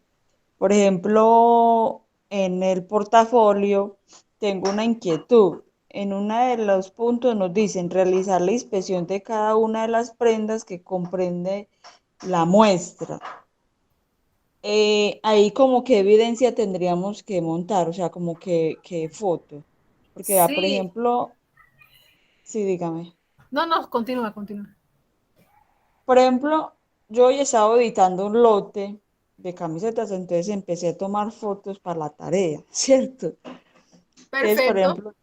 Por ejemplo, en el portafolio tengo una inquietud. En uno de los puntos nos dicen realizar la inspección de cada una de las prendas que comprende la muestra. Ahí como qué evidencia tendríamos que montar, o sea, como que foto. Porque, por Sí, ejemplo, sí, dígame. no, no, continúa, continúa. Por ejemplo, yo hoy estaba editando un lote de camisetas, entonces empecé a tomar fotos para la tarea, ¿cierto? Entonces, por Perfecto. ejemplo,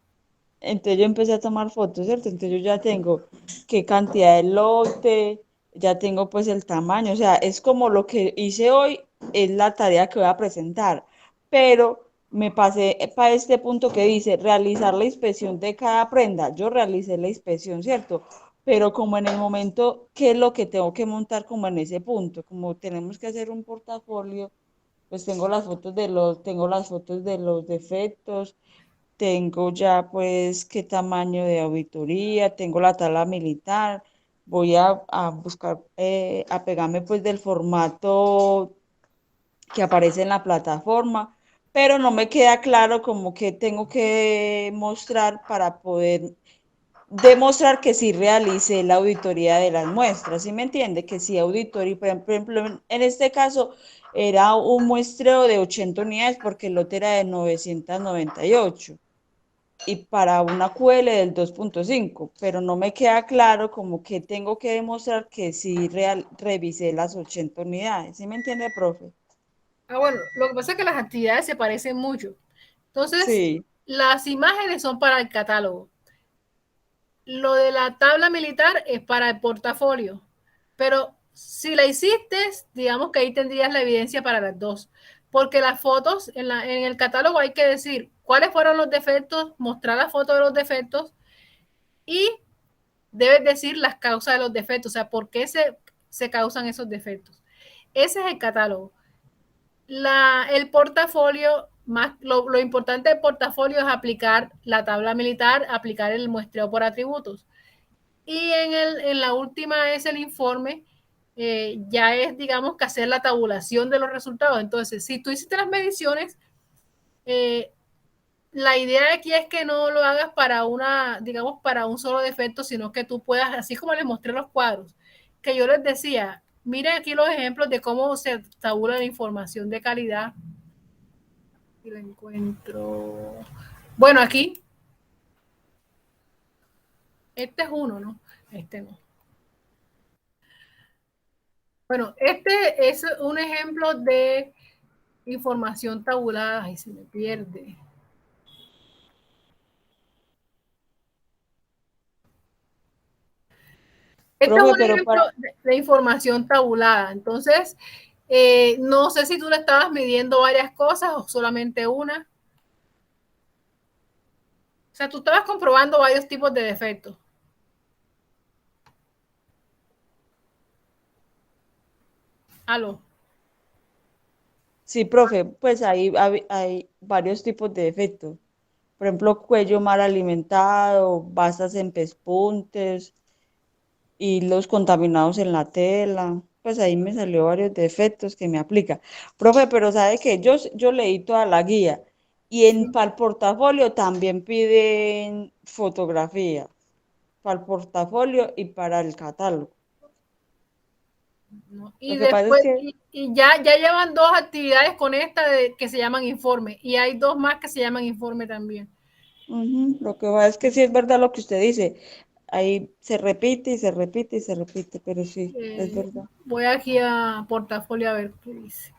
entonces yo empecé a tomar fotos, ¿cierto? Entonces yo ya tengo qué cantidad de lote, ya tengo pues el tamaño, o sea, es como lo que hice hoy, es la tarea que voy a presentar, pero me pasé para este punto que dice realizar la inspección de cada prenda. Yo realicé la inspección, ¿cierto? Pero como en el momento, ¿qué es lo que tengo que montar como en ese punto? Como tenemos que hacer un portafolio, pues tengo las fotos de los defectos, tengo ya pues qué tamaño de auditoría, tengo la tabla militar, voy a buscar, a pegarme pues del formato que aparece en la plataforma, pero no me queda claro como que tengo que mostrar para poder demostrar que sí realicé la auditoría de las muestras, ¿sí me entiende? Que sí auditoría, por ejemplo, en este caso era un muestreo de 80 unidades porque el lote era de 998 y para una QL del 2.5, pero no me queda claro como que tengo que demostrar que sí revisé las 80 unidades. ¿Sí me entiende, profe? Ah, bueno, lo que pasa es que las actividades se parecen mucho. Entonces, Sí, las imágenes son para el catálogo. Lo de la tabla militar es para el portafolio. Pero si la hiciste, digamos que ahí tendrías la evidencia para las dos. Porque las fotos en el catálogo hay que decir cuáles fueron los defectos, mostrar la foto de los defectos y debes decir las causas de los defectos, o sea, por qué se causan esos defectos. Ese es el catálogo. El portafolio, lo importante del portafolio es aplicar la tabla militar, aplicar el muestreo por atributos. Y en la última es el informe, ya es, digamos, que hacer la tabulación de los resultados. Entonces, si tú hiciste las mediciones, eh, la idea de aquí es que no lo hagas para digamos, para un solo defecto, sino que tú puedas, así como les mostré los cuadros, que yo les decía, miren aquí los ejemplos de cómo se tabula la información de calidad. Si lo encuentro. Bueno, aquí, este es uno, ¿no? Este no. Bueno, este es un ejemplo de información tabulada. Ay, se me pierde. Este es Profe, un pero ejemplo de información tabulada. Entonces, no sé si tú le estabas midiendo varias cosas o solamente una. O sea, tú estabas comprobando varios tipos de defectos. Aló. sí, profe, pues hay varios tipos de defectos. Por ejemplo, cuello mal alimentado, bastas en pespuntes, hilos contaminados en la tela. Pues ahí me salió varios defectos que me aplica. Profe, pero ¿sabe qué? Yo leí toda la guía y para el portafolio también piden fotografía, para el portafolio y para el catálogo. ¿No? Lo Y que pasa es después, que ya llevan 2 actividades con esta que se llaman informe. Y hay 2 más que se llaman informe también. Lo que pasa es que sí es verdad lo que usted dice. Ahí se repite y se repite y se repite, pero sí, es verdad. Voy aquí a portafolio a ver qué dice.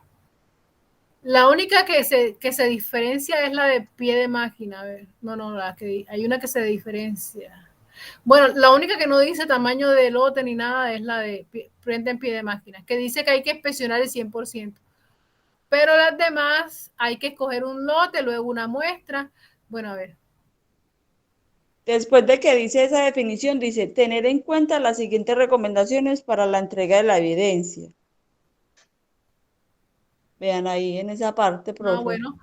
La única que se diferencia es la de pie de máquina. A ver, no, hay una que se diferencia. Bueno, la única que no dice tamaño de lote ni nada es la de frente en pie de máquina, que dice que hay que inspeccionar el 100%. Pero las demás hay que escoger un lote, luego una muestra. Bueno, a ver. Después de que dice esa definición, dice tener en cuenta las siguientes recomendaciones para la entrega de la evidencia. Vean ahí en esa parte, Ah, profe. bueno.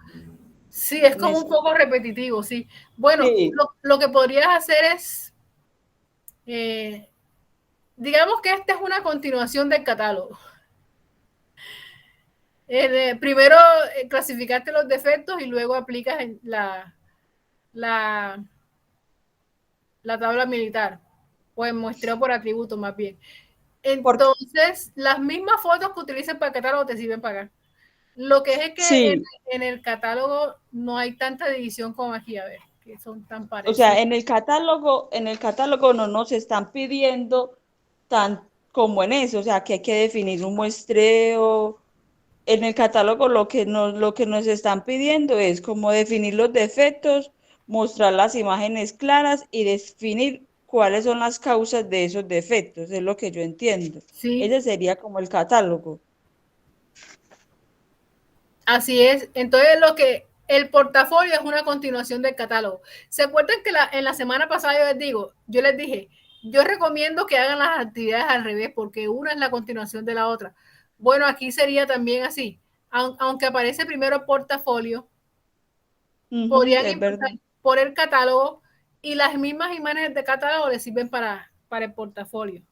Sí, es En como un esa. poco repetitivo, sí. Bueno, Sí, lo que podrías hacer es, digamos que esta es una continuación del catálogo. Primero clasificaste los defectos y luego aplicas la, la tabla militar, o en muestreo por atributo más bien. porque Entonces, las mismas fotos que utilicen para el catálogo te sirven para acá. Lo que es que sí, en el catálogo no hay tanta división como aquí, a ver, que son tan o sea, parecidos. en el catálogo no nos están pidiendo tan como en eso, o sea, que hay que definir un muestreo. En el catálogo lo que nos están pidiendo es como definir los defectos, mostrar las imágenes claras y definir cuáles son las causas de esos defectos, es lo que yo entiendo. Sí, Ese sería como el catálogo. así es. Entonces, el portafolio es una continuación del catálogo. ¿Se acuerdan que en la semana pasada yo les dije, yo recomiendo que hagan las actividades al revés porque una es la continuación de la otra? Bueno, aquí sería también así. Aunque aparece primero el portafolio, podrían Es empezar verdad. por el catálogo y las mismas imágenes de catálogo les sirven para el portafolio.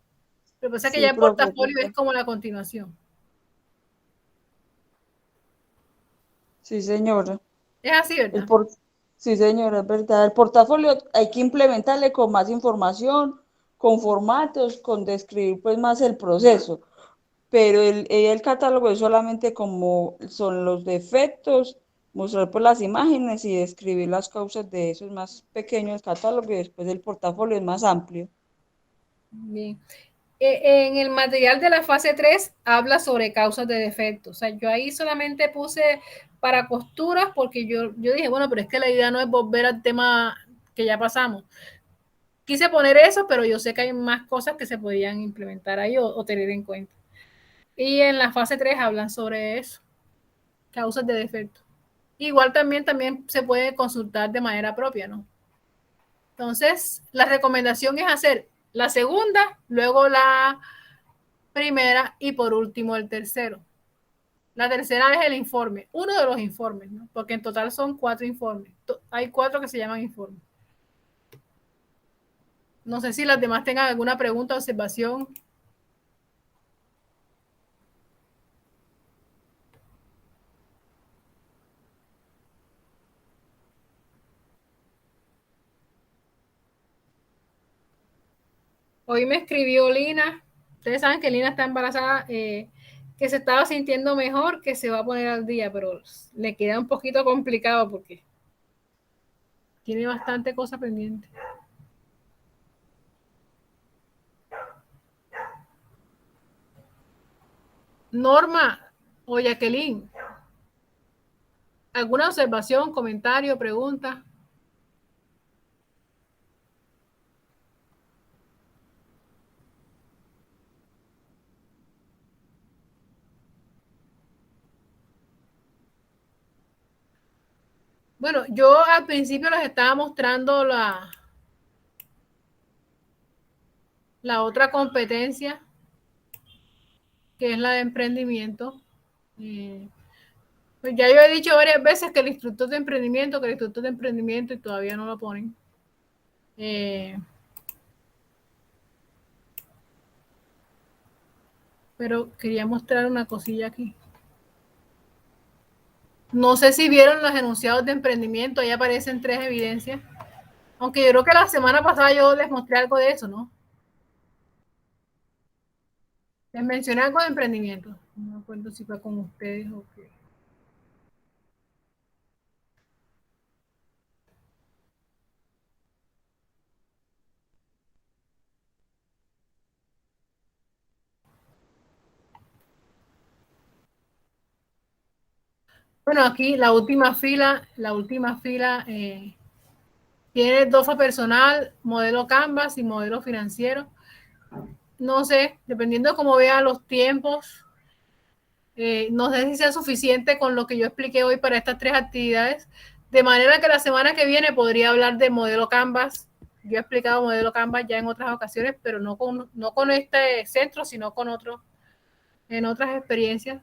Lo que pasa es que Sí, ya el profe, es portafolio verdad. es como la continuación. Sí, señora. Es así, El ¿verdad? por... Sí, señora, es verdad. El portafolio hay que implementarle con más información, con formatos, con describir pues más el proceso. Pero el catálogo es solamente como son los defectos, mostrar por las imágenes y describir las causas de esos más pequeños catálogos y después el portafolio es más amplio. Bien. En el material de la fase 3 habla sobre causas de defectos. O sea, yo ahí solamente puse para costuras porque yo dije, bueno, pero es que la idea no es volver al tema que ya pasamos. Quise poner eso, pero yo sé que hay más cosas que se podían implementar ahí o tener en cuenta. Y en la fase 3 hablan sobre eso, causas de defecto. Igual también se puede consultar de manera propia, ¿no? Entonces, la recomendación es hacer la segunda, luego la primera y por último el tercero. La tercera es el informe, uno de los informes, ¿no? Porque en total son 4 informes. Hay 4 que se llaman informes. No sé si las demás tengan alguna pregunta o observación. Hoy me escribió Lina. Ustedes saben que Lina está embarazada, que se estaba sintiendo mejor, que se va a poner al día, pero le queda un poquito complicado porque tiene bastante cosa pendiente. Norma o Jacqueline, ¿alguna observación, comentario, pregunta? Bueno, yo al principio les estaba mostrando la otra competencia, que es la de emprendimiento. Pues ya yo he dicho varias veces que el instructor de emprendimiento, y todavía no lo ponen. Pero quería mostrar una cosilla aquí. No sé si vieron los enunciados de emprendimiento, ahí aparecen 3 evidencias. Aunque yo creo que la semana pasada yo les mostré algo de eso, ¿no? Les mencioné algo de emprendimiento. No me acuerdo si fue con ustedes o qué. Bueno, aquí la última fila tiene DOFA personal, modelo Canvas y modelo financiero. No sé, dependiendo de cómo vea los tiempos, no sé si sea suficiente con lo que yo expliqué hoy para estas 3 actividades, de manera que la semana que viene podría hablar de modelo Canvas. Yo he explicado modelo Canvas ya en otras ocasiones, pero no con este centro, sino con otros, en otras experiencias.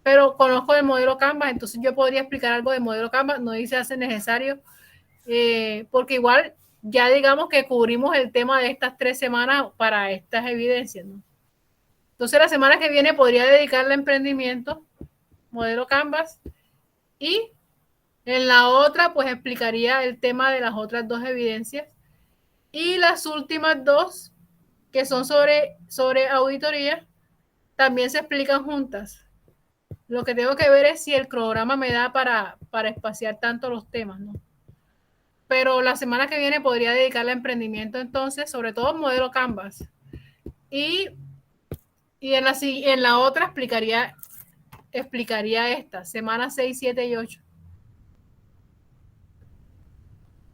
Pero conozco el modelo Canvas, entonces yo podría explicar algo de modelo Canvas, no dice hace necesario, porque igual ya digamos que cubrimos el tema de estas 3 semanas para estas evidencias, ¿no? Entonces la semana que viene podría dedicarle a emprendimiento, modelo Canvas, y en la otra pues explicaría el tema de las otras 2 evidencias, y las últimas 2 que son sobre auditoría también se explican juntas. Lo que tengo que ver es si el cronograma me da para espaciar tanto los temas, ¿no? Pero la semana que viene podría dedicarle a emprendimiento entonces, sobre todo modelo Canvas. Y en la otra explicaría esta, semana 6, 7 y 8,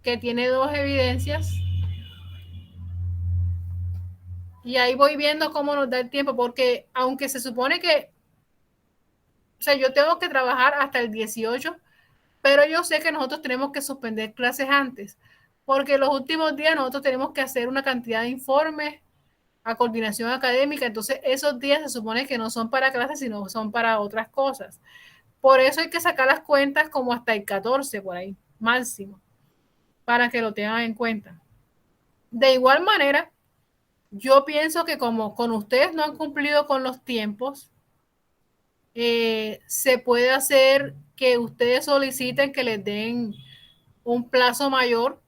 que tiene 2 evidencias. Y ahí voy viendo cómo nos da el tiempo, porque aunque se supone que, o sea, yo tengo que trabajar hasta el 18, pero yo sé que nosotros tenemos que suspender clases antes, porque los últimos días nosotros tenemos que hacer una cantidad de informes a coordinación académica, entonces esos días se supone que no son para clases, sino son para otras cosas. Por eso hay que sacar las cuentas como hasta el 14 por ahí, máximo, para que lo tengan en cuenta. De igual manera, yo pienso que como con ustedes no han cumplido con los tiempos, se puede hacer que ustedes soliciten que les den un plazo mayor,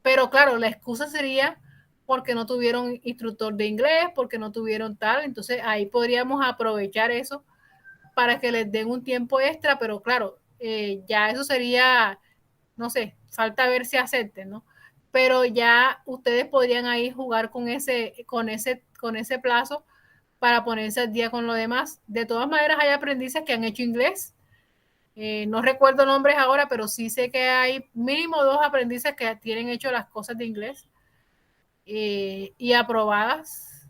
pero claro, la excusa sería porque no tuvieron instructor de inglés, porque no tuvieron tal, entonces ahí podríamos aprovechar eso para que les den un tiempo extra, pero claro, ya eso sería, no sé, falta ver si acepten, ¿no? Pero ya ustedes podrían ahí jugar con ese plazo para ponerse al día con lo demás. De todas maneras, hay aprendices que han hecho inglés. No recuerdo nombres ahora, pero sí sé que hay mínimo 2 aprendices que tienen hecho las cosas de inglés y aprobadas.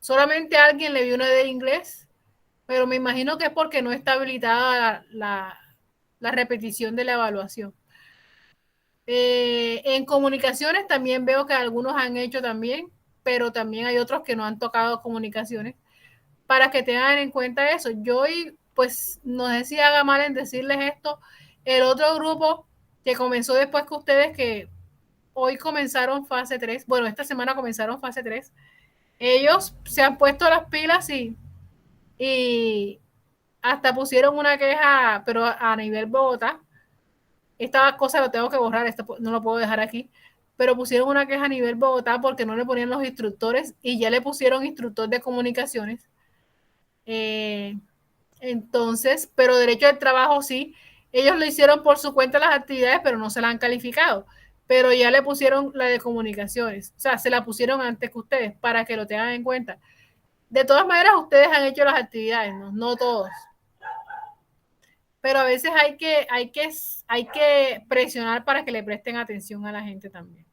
Solamente a alguien le dio una de inglés, pero me imagino que es porque no está habilitada la repetición de la evaluación. En comunicaciones también veo que algunos han hecho también, pero también hay otros que no han tocado comunicaciones, para que tengan en cuenta eso. Yo, pues, no sé si haga mal en decirles esto, el otro grupo que comenzó después que ustedes, que hoy comenzaron fase 3, bueno, esta semana comenzaron fase 3, ellos se han puesto las pilas y hasta pusieron una queja, pero a nivel Bogotá. Esta cosa lo tengo que borrar, esto no lo puedo dejar aquí, pero pusieron una queja a nivel Bogotá porque no le ponían los instructores y ya le pusieron instructor de comunicaciones. Entonces, pero derecho del trabajo sí, ellos lo hicieron por su cuenta las actividades, pero no se la han calificado, pero ya le pusieron la de comunicaciones, o sea, se la pusieron antes que ustedes para que lo tengan en cuenta. De todas maneras, ustedes han hecho las actividades, no todos, pero a veces hay que presionar para que le presten atención a la gente también.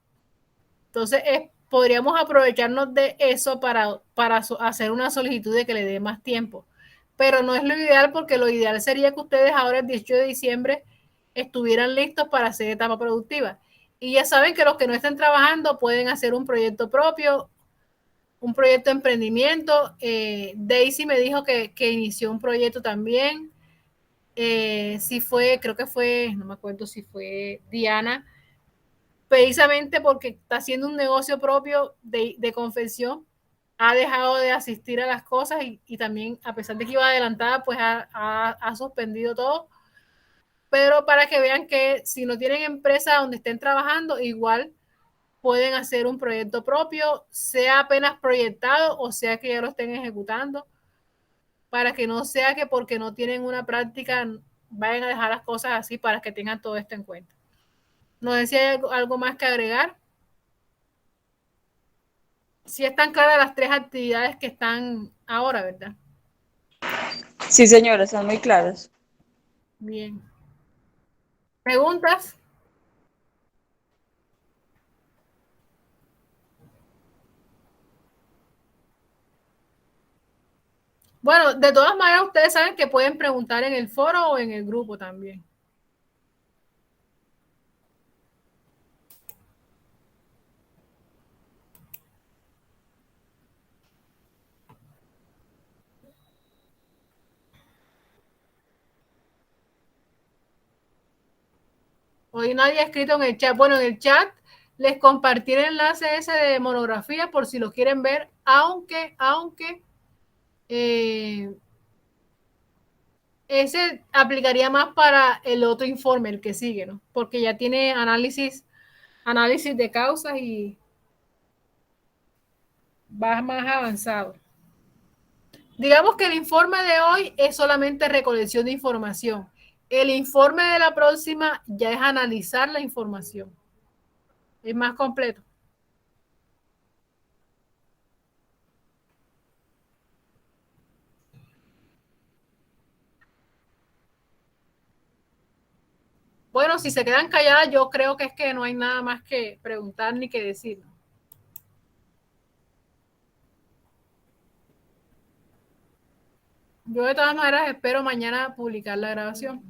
Entonces, podríamos aprovecharnos de eso para hacer una solicitud de que le dé más tiempo. Pero no es lo ideal, porque lo ideal sería que ustedes ahora el 18 de diciembre estuvieran listos para hacer etapa productiva. Y ya saben que los que no estén trabajando pueden hacer un proyecto propio, un proyecto de emprendimiento. Daisy me dijo que inició un proyecto también. Si fue, creo que fue, no me acuerdo si fue Diana, precisamente porque está haciendo un negocio propio de confección, ha dejado de asistir a las cosas y también, a pesar de que iba adelantada, pues ha suspendido todo. Pero para que vean que si no tienen empresa donde estén trabajando, igual pueden hacer un proyecto propio, sea apenas proyectado o sea que ya lo estén ejecutando, para que no sea que porque no tienen una práctica vayan a dejar las cosas así, para que tengan todo esto en cuenta. No sé si hay algo más que agregar. Si están claras las 3 actividades que están ahora, ¿verdad? Sí, señora, están muy claras. Bien. ¿Preguntas? Bueno, de todas maneras, ustedes saben que pueden preguntar en el foro o en el grupo también. Hoy nadie ha escrito en el chat. Bueno, en el chat les compartí el enlace ese de monografía por si lo quieren ver, aunque ese aplicaría más para el otro informe, el que sigue, ¿no? Porque ya tiene análisis de causas y va más avanzado. Digamos que el informe de hoy es solamente recolección de información. El informe de la próxima ya es analizar la información. Es más completo. Bueno, si se quedan calladas, yo creo que es que no hay nada más que preguntar ni que decir. Yo de todas maneras espero mañana publicar la grabación.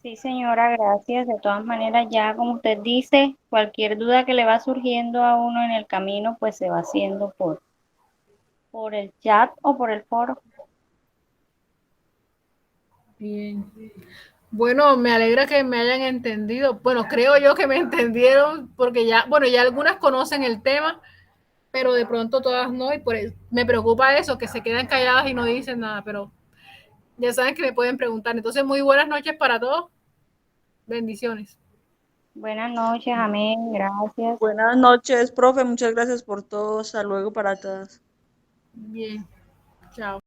Sí, señora, gracias. De todas maneras, ya como usted dice, cualquier duda que le va surgiendo a uno en el camino, pues se va haciendo por el chat o por el foro. Bien. Bueno, me alegra que me hayan entendido. Bueno, creo yo que me entendieron porque ya, bueno, ya algunas conocen el tema, pero de pronto todas no, y por eso me preocupa eso, que se quedan calladas y no dicen nada, pero ya saben que me pueden preguntar. Entonces, muy buenas noches para todos. Bendiciones. Buenas noches, amén, gracias. Buenas noches, profe. Muchas gracias por todo. Hasta luego para todas. Bien. Chao.